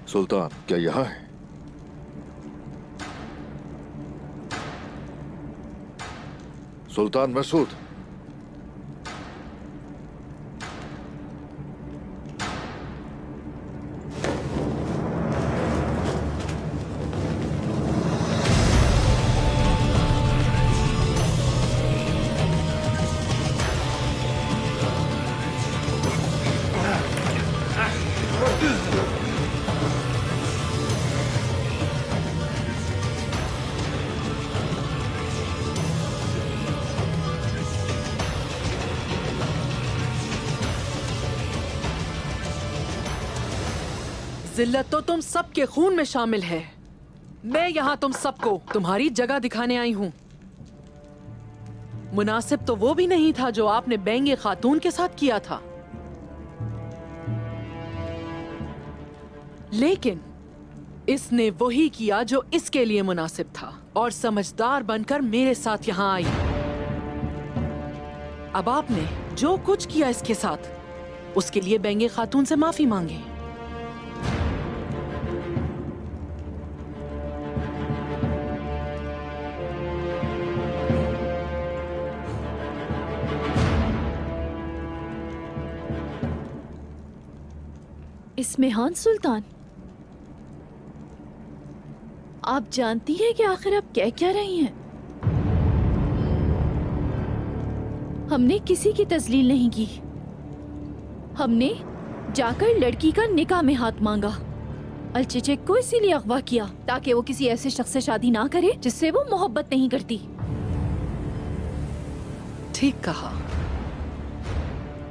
सुल्तान क्या यहाँ है? सुल्तान मसूद, जिल्लत तो तुम सबके खून में शामिल है। मैं यहाँ तुम सबको तुम्हारी जगह दिखाने आई हूँ। मुनासिब तो वो भी नहीं था जो आपने बेंगे खातून के साथ किया था, लेकिन इसने वही किया जो इसके लिए मुनासिब था और समझदार बनकर मेरे साथ यहाँ आई। अब आपने जो कुछ किया इसके साथ, उसके लिए बेंगे खातून से माफी मांगे। इस्मेहान सुल्तान, आप जानती हैं कि आखिर आप कह क्या रही हैं? हमने किसी की तजलील नहीं की। हमने जाकर लड़की का निकाह में हाथ मांगा। अलचिचेक को इसीलिए अगवा किया ताकि वो किसी ऐसे शख्स से शादी ना करे जिससे वो मोहब्बत नहीं करती। ठीक कहा,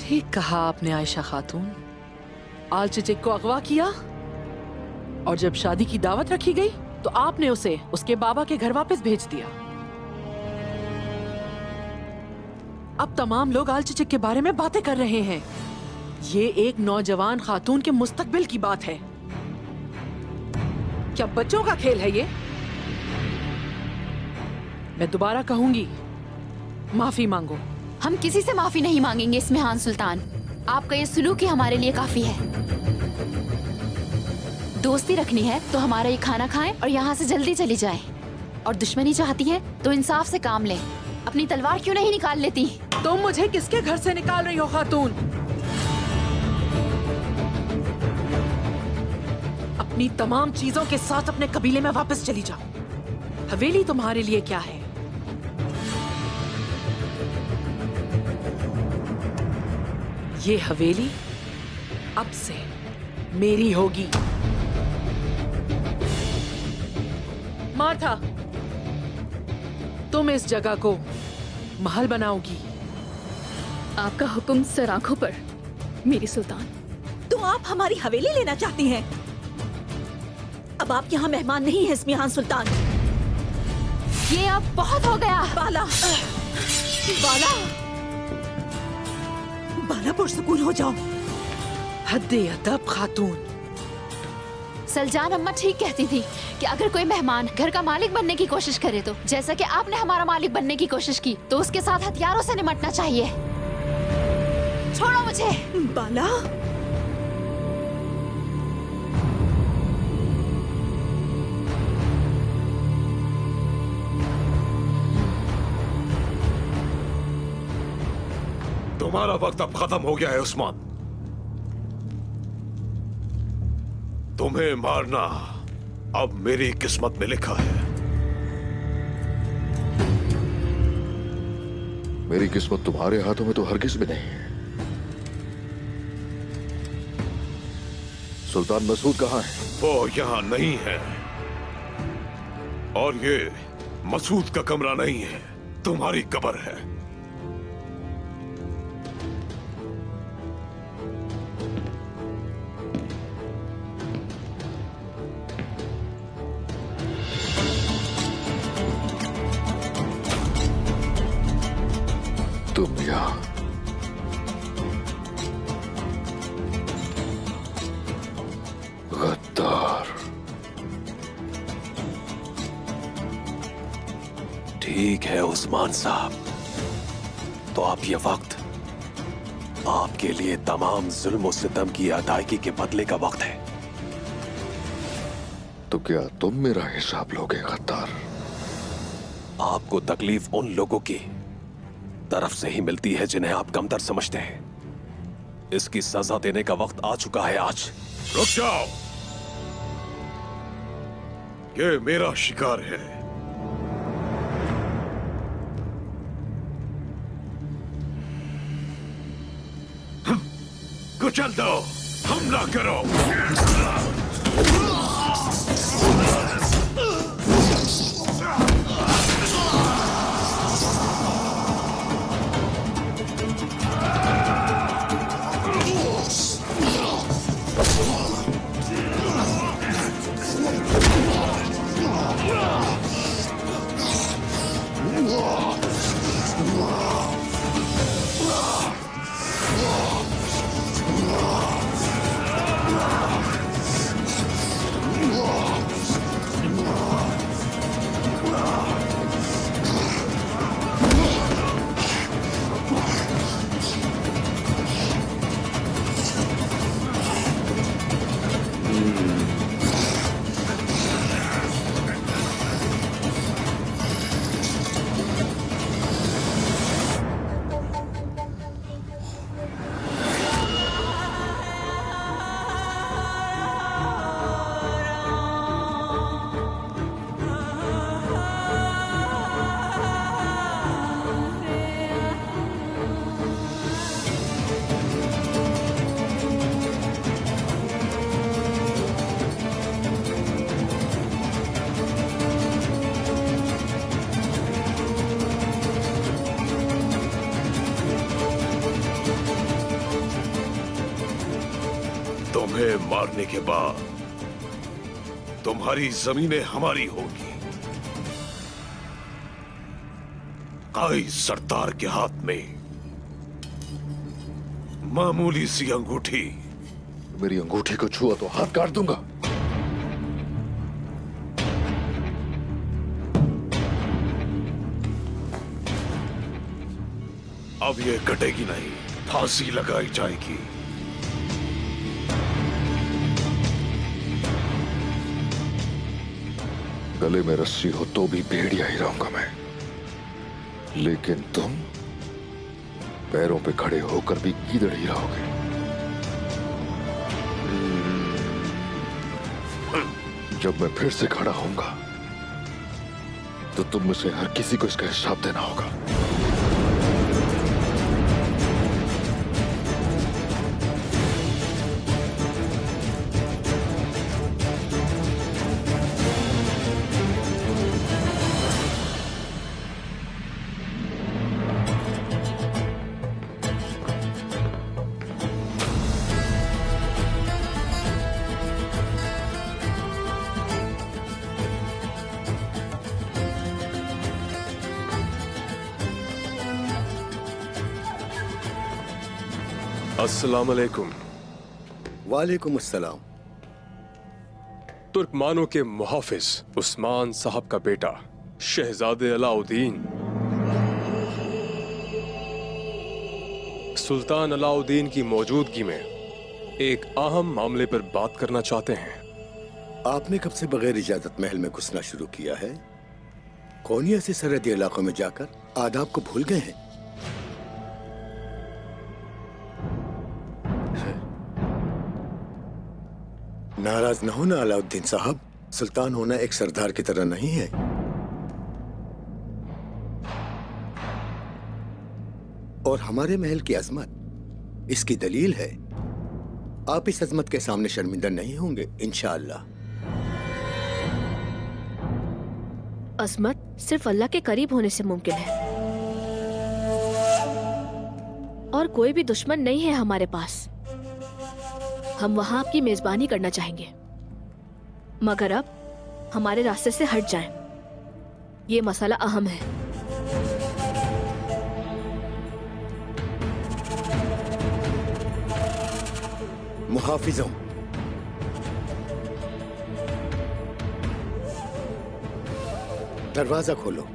ठीक कहा आपने आयशा खातून। आलचिचेक को अगवा किया और जब शादी की दावत रखी गई तो आपने उसे उसके बाबा के घर वापस भेज दिया। अब तमाम लोग आलचिचेक के बारे में बातें कर रहे हैं। ये एक नौजवान खातून के मुस्तकबिल की बात है। क्या बच्चों का खेल है ये? मैं दोबारा कहूंगी, माफी मांगो। हम किसी से माफी नहीं मांगेंगे इस्मेहान सुल्तान। आपका ये सुलूक ही हमारे लिए काफी है। दोस्ती रखनी है तो हमारा ये खाना खाएं और यहाँ से जल्दी चली जाएं। और दुश्मनी चाहती है तो इंसाफ से काम लें। अपनी तलवार क्यों नहीं निकाल लेती? तुम मुझे किसके घर से निकाल रही हो खातून? अपनी तमाम चीजों के साथ अपने कबीले में वापस चली जाओ। हवेली तुम्हारे लिए क्या है? ये हवेली अब से मेरी होगी। मार्था, तुम इस जगह को महल बनाओगी। आपका हुक्म सर आंखों पर मेरी सुल्तान। तो आप हमारी हवेली लेना चाहती हैं? अब आप यहाँ मेहमान नहीं हैं इस्मेहान सुल्तान। ये अब बहुत हो गया। बाला, बाला, बाला पुरसुकून हो जाओ। हद्दे अदब खातून। सलजान अम्मा ठीक कहती थी कि अगर कोई मेहमान घर का मालिक बनने की कोशिश करे तो जैसा कि आपने हमारा मालिक बनने की कोशिश की तो उसके साथ हथियारों से निपटना चाहिए। छोड़ो मुझे। बाला, तुम्हारा वक्त अब खत्म हो गया है उस्मान। तुम्हें मारना अब मेरी किस्मत में लिखा है। मेरी किस्मत तुम्हारे हाथों में तो हरगिज भी नहीं है। सुल्तान मसूद कहाँ है? वो यहाँ नहीं है, और ये मसूद का कमरा नहीं है, तुम्हारी कब्र है। तुम यहाँ गद्दार। ठीक है उस्मान साहब, तो आप ये वक्त आपके लिए तमाम जुल्म और सितम की अदायगी के बदले का वक्त है। तो क्या तुम मेरा हिसाब लोगे गद्दार? आपको तकलीफ उन लोगों की तरफ से ही मिलती है जिन्हें आप कमतर समझते हैं। इसकी सजा देने का वक्त आ चुका है आज। रुक जाओ, ये मेरा शिकार है। कुचल दो, हमला करो। तुम्हें मारने के बाद तुम्हारी जमीनें हमारी होगी। काई सरदार के हाथ में मामूली सी अंगूठी। मेरी अंगूठी को छुआ तो हाथ काट दूंगा। अब ये कटेगी नहीं, फांसी लगाई जाएगी। गले में रस्सी हो तो भी भेड़िया ही रहूंगा मैं, लेकिन तुम पैरों पे खड़े होकर भी गीदड़ ही रहोगे। जब मैं फिर से खड़ा होऊंगा तो तुम में से हर किसी को इसका हिसाब देना होगा। अस्सलाम अलैकुम। वालेकुम अस्सलाम। तुर्कमानों के मुहाफिज उस्मान साहब का बेटा शहजादे अलाउद्दीन सुल्तान अलाउद्दीन की मौजूदगी में एक अहम मामले पर बात करना चाहते हैं। आपने कब से बगैर इजाजत महल में घुसना शुरू किया है? कोनिया से सरहदी इलाकों में जाकर आदाब को भूल गए हैं? नाराज न होना अलाउद्दीन साहब, सुल्तान होना एक सरदार की तरह नहीं है। और हमारे महल की अजमत इसकी दलील है। आप इस अजमत के सामने शर्मिंदा नहीं होंगे इंशाअल्लाह। अजमत सिर्फ अल्लाह के करीब होने से मुमकिन है, और कोई भी दुश्मन नहीं है हमारे पास। हम वहां आपकी मेजबानी करना चाहेंगे, मगर अब हमारे रास्ते से हट जाएं। ये मसला अहम है। मुहाफिजों, दरवाजा खोलो।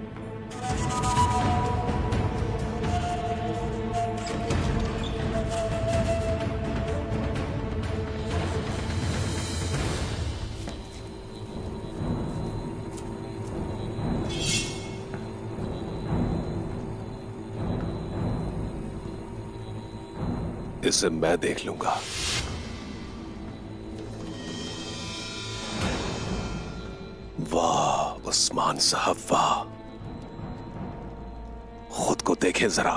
इसे मैं देख लूंगा। वाह उस्मान साहब, वाह। खुद को देखें जरा।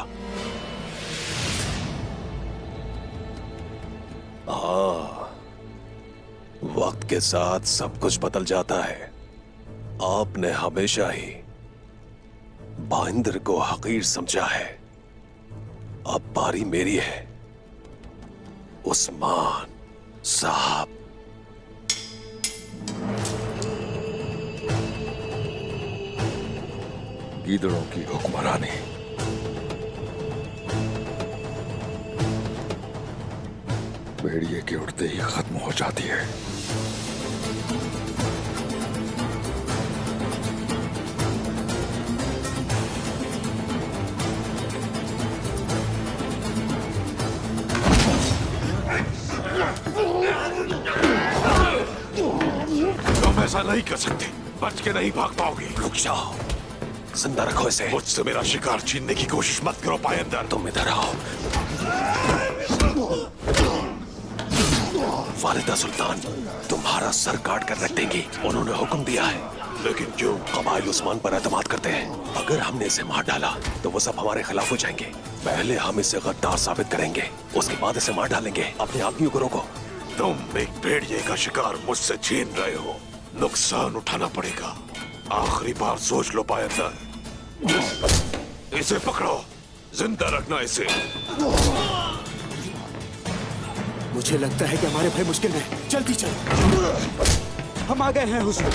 हाँ, वक्त के साथ सब कुछ बदल जाता है। आपने हमेशा ही बाइंदर को हकीर समझा है, अब बारी मेरी है। उस्मान साहब, गीदड़ों की हुक्मरानी। भेड़िए के उड़ते ही खत्म हो जाती है। तुम ऐसा नहीं कर सकते, बच के नहीं भाग पाओगे। रुक जाओ, जिंदा रखो इसे। मुझसे मेरा शिकार छीनने की कोशिश मत करो पायंदर। तुम इधर आओ। वालिदा सुल्तान तुम्हारा सर काट कर रख देंगी, उन्होंने हुक्म दिया है। लेकिन क्यों? कबाइल उस्मान पर एतमाद करते हैं। अगर हमने इसे मार डाला तो वो सब हमारे खिलाफ हो जाएंगे। पहले हम इसे गद्दार साबित करेंगे, उसके बाद इसे मार डालेंगे। अपने आदमियों को रोको। तुम एक भेड़िए का शिकार मुझसे छीन रहे हो, नुकसान उठाना पड़ेगा। आखिरी बार सोच लो पायंदर। इसे पकड़ो, जिंदा रखना इसे। मुझे लगता है कि हमारे भाई मुश्किल में हैं। जल्दी चलो, हम आ गए हैं हुजूर।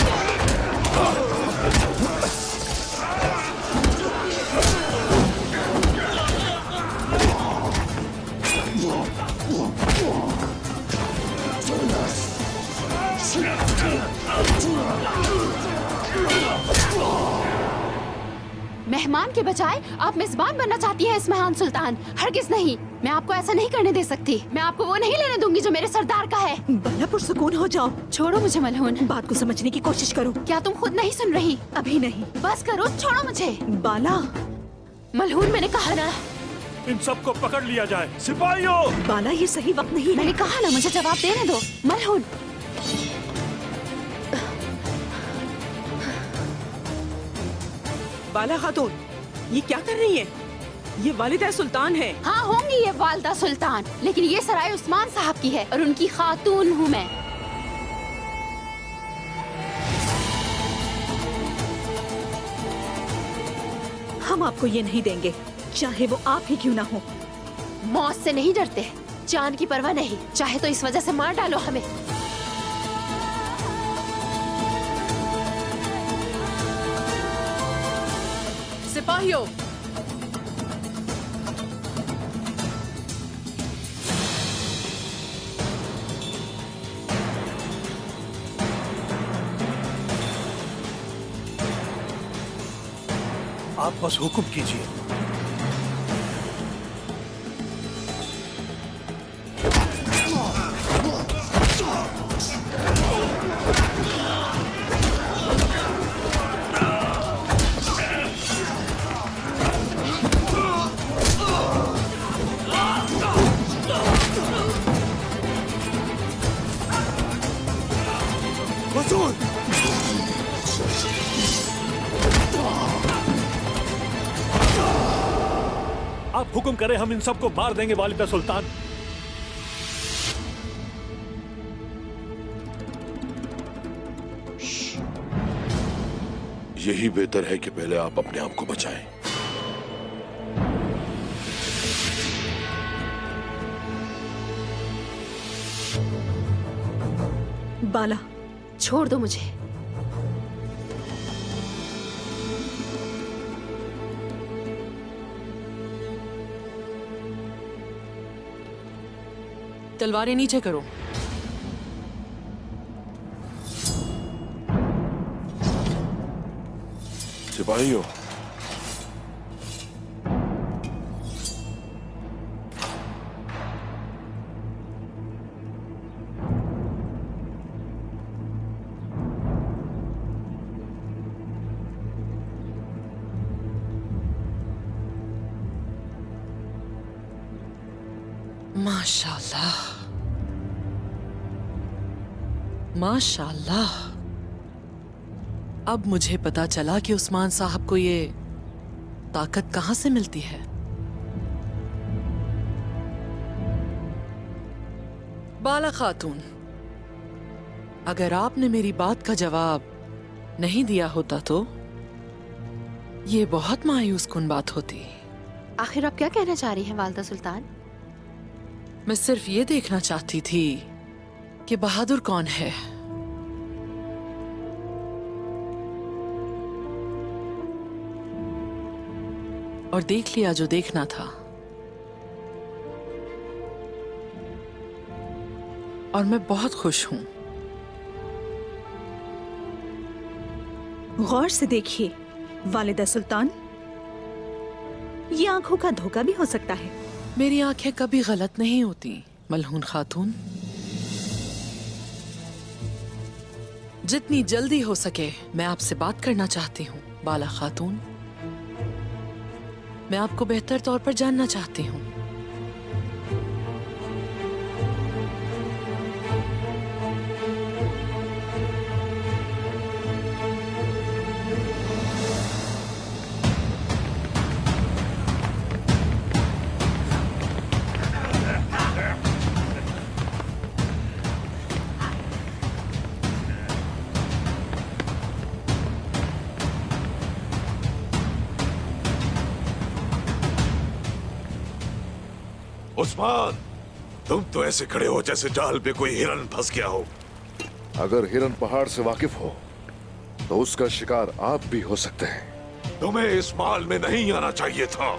मेहमान के बजाय आप मेजबान बनना चाहती है इस्महान सुल्तान। हरगिज नहीं, मैं आपको ऐसा नहीं करने दे सकती। मैं आपको वो नहीं लेने दूंगी जो मेरे सरदार का है। बाला पुरसुकून हो जाओ। छोड़ो मुझे मलहून। बात को समझने की कोशिश करो। क्या तुम खुद नहीं सुन रही? अभी नहीं। बस करो, छोड़ो मुझे। बाला, मलहून मैंने कहा ना, इन सबको पकड़ लिया जाए। सिपाहियों! बाला ये सही वक्त नहीं है। मैंने कहा ना, मुझे जवाब देने दो। मलहून, बाला खातून, ये क्या कर रही है? ये वालिदा सुल्तान है। हाँ होंगी ये वालिदा सुल्तान, लेकिन ये सराय उस्मान साहब की है और उनकी खातून हूँ मैं। हम आपको ये नहीं देंगे, चाहे वो आप ही क्यों ना हो। मौत से नहीं डरते, जान की परवाह नहीं। चाहे तो इस वजह से मार डालो हमें। सिपाहियों, आप बस हुक्म कीजिए। हुक्म करे हम इन सबको मार देंगे वालिदा सुल्तान। यही बेहतर है कि पहले आप अपने आप को बचाएं। बाला, छोड़ दो मुझे। तलवारें नीचे करो। सिपाहियों, माशाल्लाह, माशाल्लाह। अब मुझे पता चला कि उस्मान साहब को ये ताकत कहां से मिलती है। बाला खातून, अगर आपने मेरी बात का जवाब नहीं दिया होता तो ये बहुत मायूस कुन बात होती। आखिर आप क्या कहना चाह रही हैं वालिदा सुल्तान? मैं सिर्फ ये देखना चाहती थी कि बहादुर कौन है। और देख लिया जो देखना था। और मैं बहुत खुश हूं। गौर से देखिए वालिदा सुल्तान, ये आंखों का धोखा भी हो सकता है। मेरी आंखें कभी गलत नहीं होती मलहून खातून। जितनी जल्दी हो सके मैं आपसे बात करना चाहती हूँ बाला खातून। मैं आपको बेहतर तौर पर जानना चाहती हूँ। उस्मान, तुम तो ऐसे खड़े हो जैसे जाल पे कोई हिरन फंस गया हो। अगर हिरन पहाड़ से वाकिफ हो तो उसका शिकार आप भी हो सकते हैं। तुम्हें इस माल में नहीं आना चाहिए था।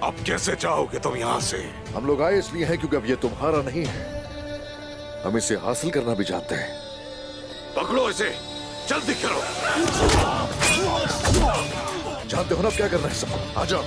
अब कैसे जाओगे तुम यहाँ से? हम लोग आए इसलिए हैं क्योंकि अब ये तुम्हारा नहीं है। हम इसे हासिल करना भी जानते हैं। पकड़ो इसे, जल्दी करो। जानते हो ना क्या करना है सबको। आ जाओ।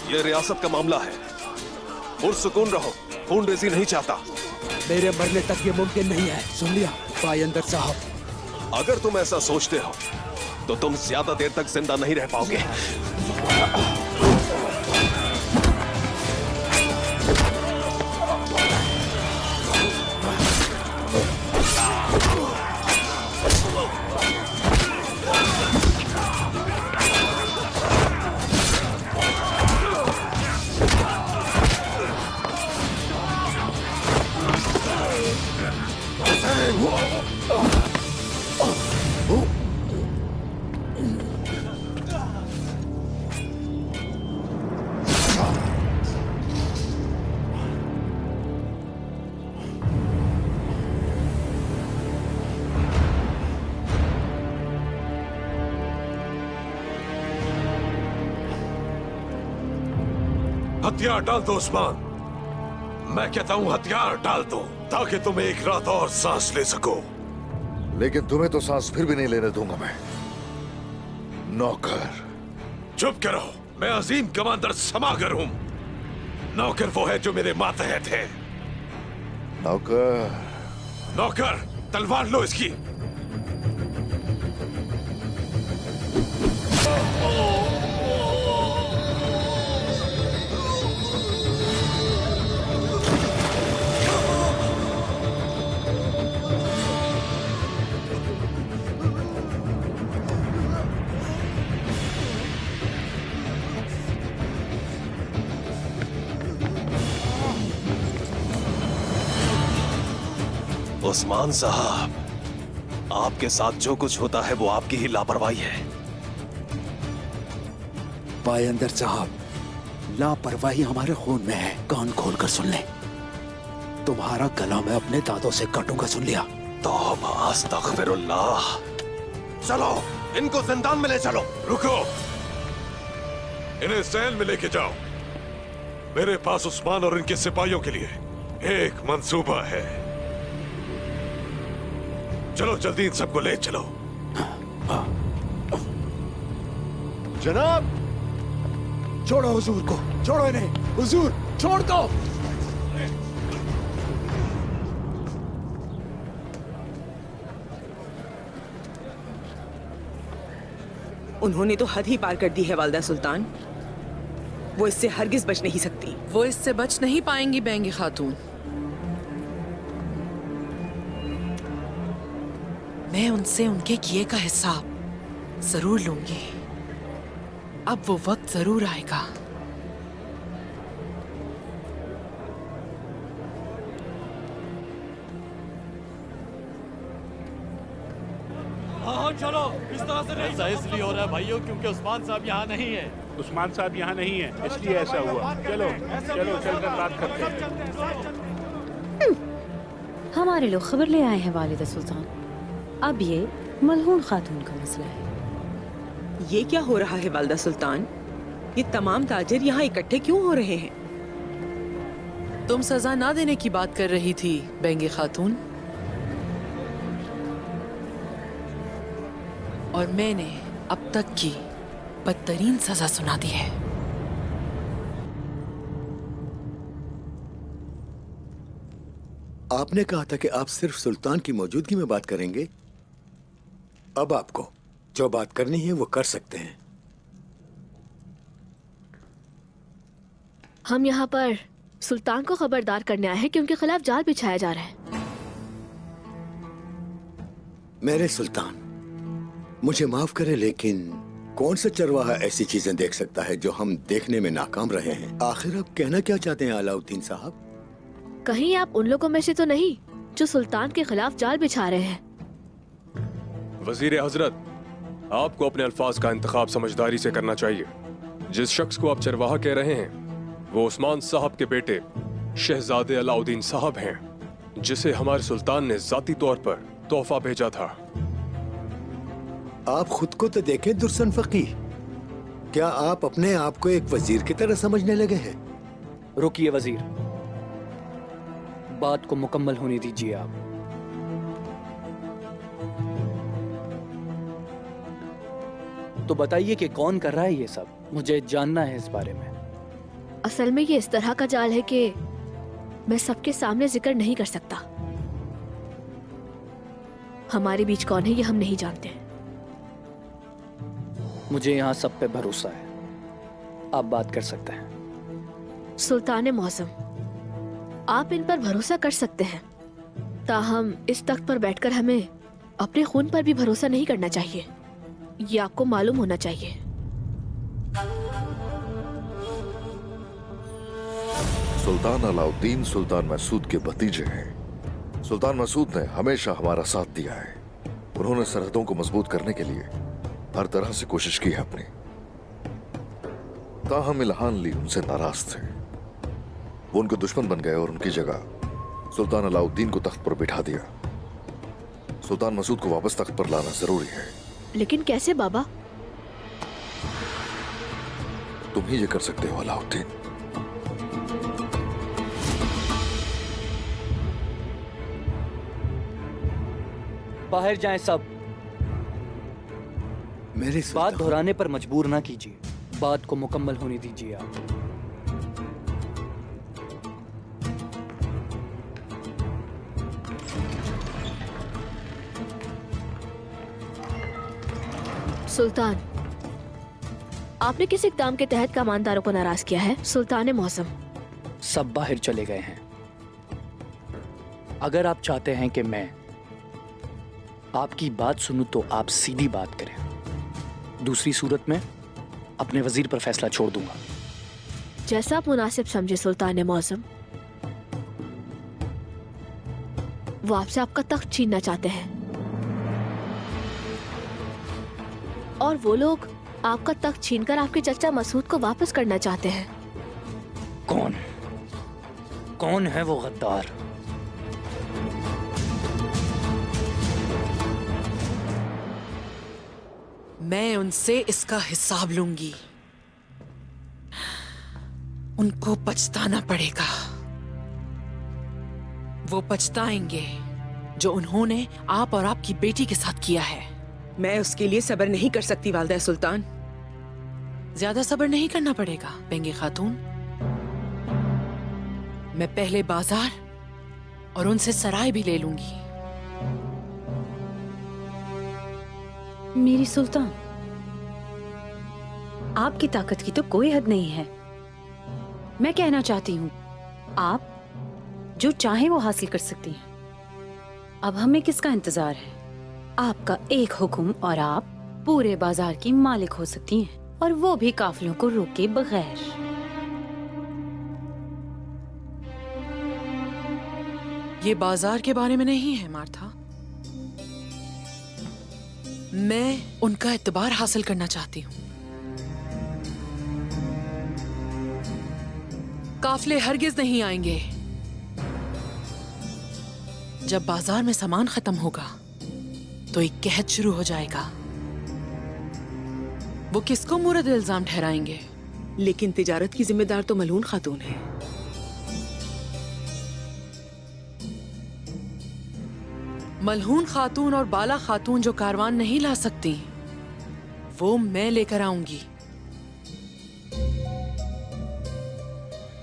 ये रियासत का मामला है। पुरसुकून रहो, खून रेजी नहीं चाहता। मेरे मरने तक ये मुमकिन नहीं है। सुन लिया भाई अंदर साहब। अगर तुम ऐसा सोचते हो तो तुम ज्यादा देर तक जिंदा नहीं रह पाओगे। हथियार डाल दो उस्मान। मैं कहता हूँ हथियार डाल दो ताकि तुम एक रात और सांस ले सको। लेकिन तुम्हें तो सांस फिर भी नहीं लेने दूंगा मैं। नौकर। चुप करो, मैं अजीम कमांडर समागर हूं। नौकर वो है जो मेरे मातहत है। नौकर नौकर, तलवार लो इसकी। उस्मान साहब, आपके साथ जो कुछ होता है वो आपकी ही लापरवाही है। पायंदर साहब, लापरवाही हमारे खून में है। कान खोलकर सुन ले। तुम्हारा गला मैं अपने दांतों से काटूंगा, सुन लिया? तौबा अस्तगफिरुल्लाह। चलो, इनको जिंदान में ले चलो। रुको, इन्हें सेल में लेके जाओ। मेरे पास उस्मान और इनके सिपाहियों के लिए एक मंसूबा है। चलो जल्दी इन सबको ले चलो। जनाब, छोड़ो हुजूर को, छोड़ो इन्हें। हुजूर, छोड़ दो। उन्होंने तो हद ही पार कर दी है वालिदा सुल्तान। वो इससे हरगिज बच नहीं सकती। वो इससे बच नहीं पाएंगी बेंगी खातून। मैं उनसे उनके किए का हिसाब जरूर लूंगी। अब वो वक्त जरूर आएगा। हाँ चलो, इस तरह से नहीं। ऐसा इसलिए हो रहा है भाइयों क्योंकि उस्मान साहब यहाँ नहीं है। उस्मान साहब यहाँ नहीं है, इसलिए ऐसा हुआ। चलो चलो चलकर बात करते हैं। हमारे लोग खबर ले आए हैं वालिदा सुल्तान। अब ये मलहून खातून का मसला है। ये क्या हो रहा है वालिदा सुल्तान? ये तमाम ताजिर यहाँ इकट्ठे क्यों हो रहे हैं? तुम सजा ना देने की बात कर रही थी बेंगी खातून, और मैंने अब तक की बदतरीन सजा सुना दी है। आपने कहा था कि आप सिर्फ सुल्तान की मौजूदगी में बात करेंगे। अब आपको जो बात करनी है वो कर सकते हैं। हम यहाँ पर सुल्तान को खबरदार करने आए हैं कि उनके खिलाफ जाल बिछाया जा रहा है। मेरे सुल्तान, मुझे माफ करें, लेकिन कौन सा चरवाहा ऐसी चीजें देख सकता है जो हम देखने में नाकाम रहे हैं? आखिर आप कहना क्या चाहते हैं अलाउद्दीन साहब? कहीं आप उन लोगों में से तो नहीं जो सुल्तान के खिलाफ जाल बिछा रहे हैं? वजीर हजरत, आपको अपने अल्फाज का इंतखाब समझदारी से करना चाहिए। जिस शख्स को आप चरवाहा कह रहे हैं वो उस्मान साहब के बेटे शहजादे अलाउद्दीन साहब हैं, जिसे हमारे सुल्तान ने जाती तौर पर तोहफा भेजा था। आप खुद को तो देखें दुर्सन फकीह, क्या आप अपने आप को एक वजीर की तरह समझने लगे हैं? रुकिए वजीर, बात को मुकम्मल होने दीजिए। आप तो बताइए कि कौन कर रहा है ये सब, मुझे जानना है इस बारे में। असल में ये इस तरह का जाल है कि मैं सबके सामने जिक्र नहीं कर सकता। हमारे बीच कौन है ये हम नहीं जानते। मुझे यहाँ सब पे भरोसा है, आप बात कर सकते हैं। सुल्तान मौसम, आप इन पर भरोसा कर सकते हैं, ताहम इस तख्त पर बैठकर हमें अपने खून पर भी भरोसा नहीं करना चाहिए। ये आपको मालूम होना चाहिए। सुल्तान अलाउद्दीन सुल्तान मसूद के भतीजे हैं। सुल्तान मसूद ने हमेशा हमारा साथ दिया है। उन्होंने सरहदों को मजबूत करने के लिए हर तरह से कोशिश की है अपनी। ताहम इल्हान ली उनसे नाराज थे। वो उनके दुश्मन बन गए और उनकी जगह सुल्तान अलाउद्दीन को तख्त पर बिठा दिया। सुल्तान मसूद को वापस तख्त पर लाना जरूरी है। लेकिन कैसे बाबा? तुम ही ये कर सकते हो अलाउद्दीन। बाहर जाएं सब। मेरे बात दोहराने पर मजबूर ना कीजिए। बात को मुकम्मल होने दीजिए आप। सुल्तान, आपने किस इकदाम के तहत कमानदारों को नाराज किया है? सुल्तान मौसम। सब बाहर चले गए हैं। अगर आप चाहते हैं कि मैं आपकी बात सुनूं तो आप सीधी बात करें, दूसरी सूरत में अपने वजीर पर फैसला छोड़ दूंगा। जैसा आप मुनासिब समझे सुल्तान मौसम। वो आपसे आपका तख्त छीनना चाहते हैं और वो लोग आपका तख्त छीनकर आपके चचा मसूद को वापस करना चाहते हैं। कौन है वो गद्दार? मैं उनसे इसका हिसाब लूंगी। उनको पछताना पड़ेगा। वो पछताएंगे जो उन्होंने आप और आपकी बेटी के साथ किया है। मैं उसके लिए सब्र नहीं कर सकती वालदा सुल्तान। ज्यादा सब्र नहीं करना पड़ेगा बेंगे खातून। मैं पहले बाजार और उनसे सराय भी ले लूंगी। मेरी सुल्तान, आपकी ताकत की तो कोई हद नहीं है। मैं कहना चाहती हूँ, आप जो चाहे वो हासिल कर सकती हैं। अब हमें किसका इंतजार है? आपका एक हुक्म और आप पूरे बाजार की मालिक हो सकती हैं, और वो भी काफिलों को रोके बगैर। ये बाजार के बारे में नहीं है मार्था। मैं उनका एतबार हासिल करना चाहती हूँ। काफिले हरगिज नहीं आएंगे। जब बाजार में सामान खत्म होगा तो एक कहत शुरू हो जाएगा। वो किसको मुरद इल्जाम ठहराएंगे? लेकिन तिजारत की जिम्मेदार तो मलून खातून है। मलहून खातून और बाला खातून जो कारवान नहीं ला सकती, वो मैं लेकर आऊंगी।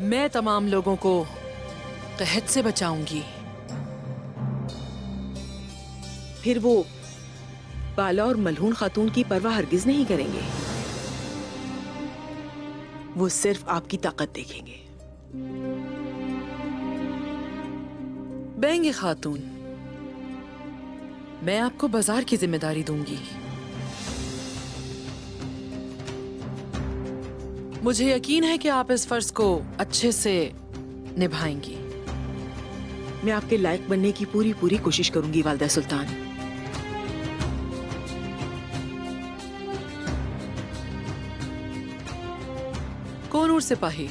मैं तमाम लोगों को कहत से बचाऊंगी। फिर वो बाला और मलहून खातून की परवाह हरगिज नहीं करेंगे। वो सिर्फ आपकी ताकत देखेंगे। बेंगे खातून, मैं आपको बाजार की जिम्मेदारी दूंगी। मुझे यकीन है कि आप इस फर्ज को अच्छे से निभाएंगी। मैं आपके लायक बनने की पूरी पूरी कोशिश करूंगी वालिदा सुल्तान। कोनूर सिपाही,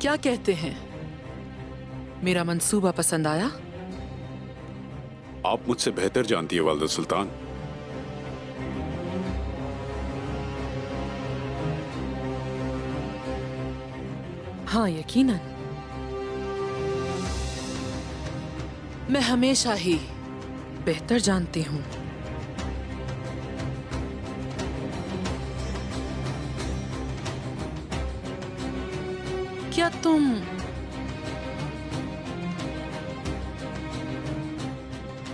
क्या कहते हैं? मेरा मंसूबा पसंद आया? आप मुझसे बेहतर जानती है वालिदा सुल्तान। हाँ, यकीनन। मैं हमेशा ही बेहतर जानती हूँ। क्या तुम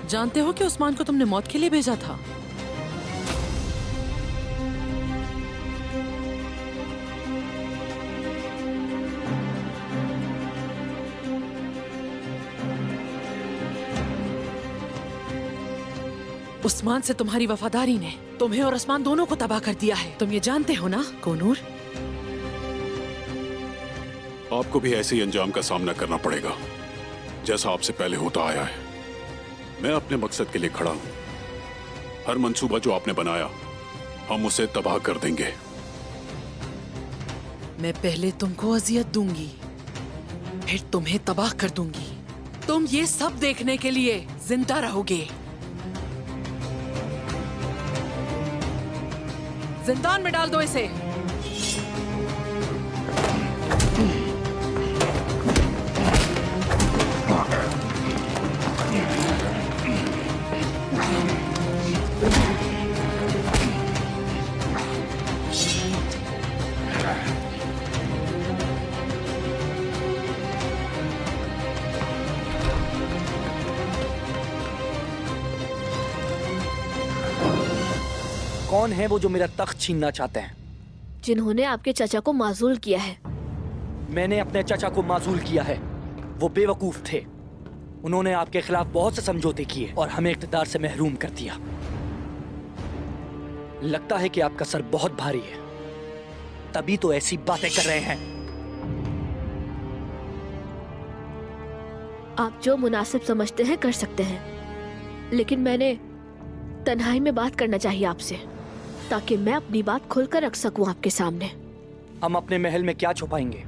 जानते हो कि उस्मान को तुमने मौत के लिए भेजा था? उस्मान से तुम्हारी वफादारी ने तुम्हें और उस्मान दोनों को तबाह कर दिया है। तुम ये जानते हो ना कोनूर? आपको भी ऐसे ही अंजाम का सामना करना पड़ेगा जैसा आपसे पहले होता आया है। मैं अपने मकसद के लिए खड़ा हूं। हर मंसूबा जो आपने बनाया, हम उसे तबाह कर देंगे। मैं पहले तुमको अजियत दूंगी, फिर तुम्हें तबाह कर दूंगी। तुम ये सब देखने के लिए जिंदा रहोगे। जिंदान में डाल दो इसे। कौन है वो जो मेरा तख्त छीनना चाहते हैं? जिन्होंने आपके चाचा को माजूल किया है। मैंने अपने चाचा को माजूल किया है। वो बेवकूफ थे। उन्होंने आपके खिलाफ बहुत से समझौते किए और हमें इख्तिदार से महरूम कर दिया। लगता है कि आपका सर बहुत भारी है, तभी तो ऐसी बातें कर रहे हैं। आप जो मुनासिब समझते हैं कर सकते हैं, लेकिन मैंने तन्हाई में बात करना चाहिए आपसे, ताकि मैं अपनी बात खुलकर रख सकूं आपके सामने। हम अपने महल में क्या छुपाएंगे?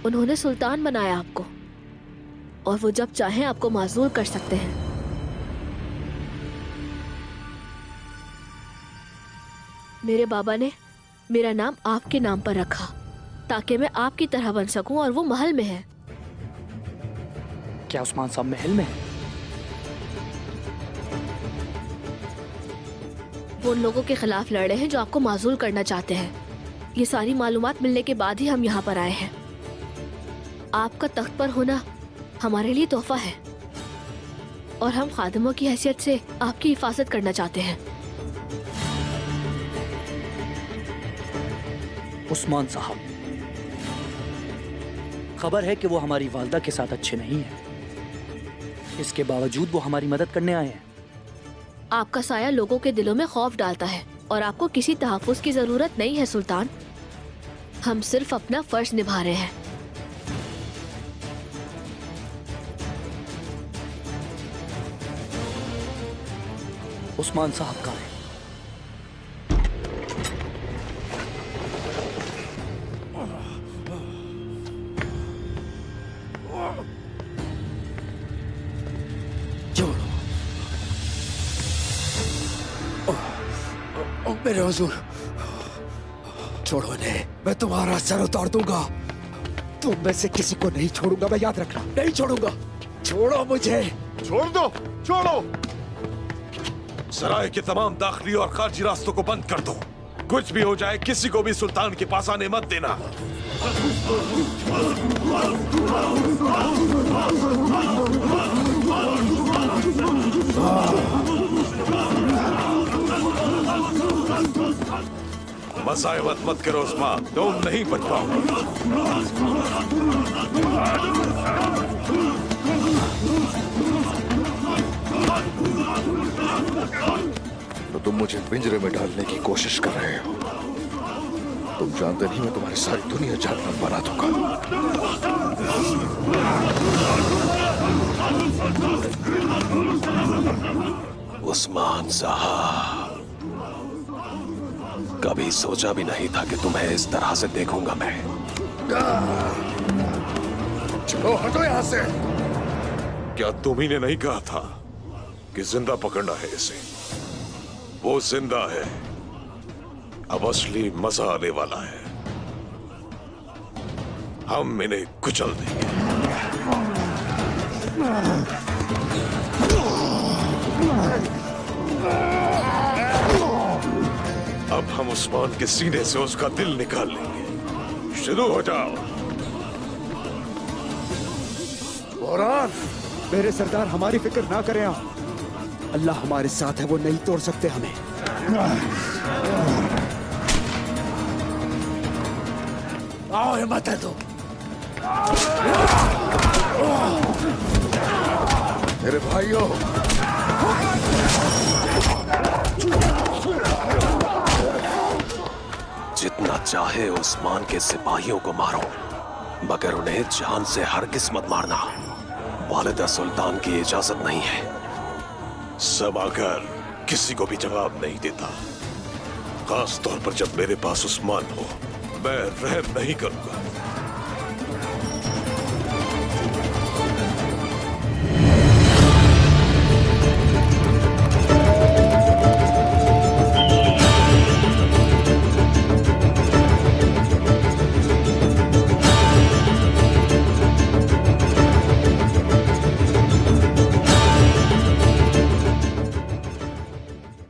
उन्होंने सुल्तान बनाया आपको, और वो जब चाहें आपको माजूल कर सकते हैं। मेरे बाबा ने मेरा नाम आपके नाम पर रखा, ताकि मैं आपकी तरह बन सकूं, और वो महल में है। क्या उस्मान साहब महल में है? वो उन लोगों के खिलाफ लड़ रहे हैं जो आपको माजूल करना चाहते हैं। ये सारी मालूमात मिलने के बाद ही हम यहाँ पर आए हैं। आपका तख्त पर होना हमारे लिए तोहफा है, और हम खादिमों की हैसियत से आपकी हिफाजत करना चाहते हैं। उस्मान साहब, खबर है कि वो हमारी वालदा के साथ अच्छे नहीं हैं। इसके बावजूद वो हमारी मदद करने आए हैं। आपका साया लोगों के दिलों में खौफ डालता है, और आपको किसी तहफ़्फ़ुज़ की जरूरत नहीं है सुल्तान। हम सिर्फ अपना फर्ज निभा रहे हैं। उस्मान साहब कहाँ हैं? मेरे हुजूर, छोड़ो इन्हें, मैं तुम्हारा सर उतार दूंगा। तुम में से किसी को नहीं छोड़ूंगा, मैं याद रखना, नहीं छोड़ूंगा। छोड़ो मुझे। छोड़ दो, छोड़ो। सराय के तमाम दाखिली और खारजी रास्तों को बंद कर दो। कुछ भी हो जाए, किसी को भी सुल्तान के पास आने मत देना। मसायवत मत करो उस्मान, तुम नहीं बच पाओगे। तो तुम मुझे पिंजरे में डालने की कोशिश कर रहे हो। तुम जानते नहीं मैं तुम्हारी सारी दुनिया जहन्नम बना दूंगा। उस्मान साहब, कभी सोचा भी नहीं था कि तुम्हें इस तरह से देखूंगा मैं। चलो हटो यहाँ से। क्या तुम ही ने नहीं कहा था कि जिंदा पकड़ना है इसे? वो जिंदा है, अब असली मजा आने वाला है। हम इन्हें कुचल देंगे। अब हम उस्मान के सीने से उसका दिल निकाल लेंगे। शुरू हो जाओ। बोरान, मेरे सरदार, हमारी फिक्र ना करें आप। अल्लाह हमारे साथ है, वो नहीं तोड़ सकते हमें। आओ हिम्मत है तो। मेरे भाइयों, जितना चाहे उस्मान के सिपाहियों को मारो, मगर उन्हें जान से हरगिज़ मत मारना। वालिदा सुल्तान की इजाजत नहीं है। सब आकर किसी को भी जवाब नहीं देता, खास तौर पर जब मेरे पास उस्मान हो। मैं रहम नहीं करूंगा।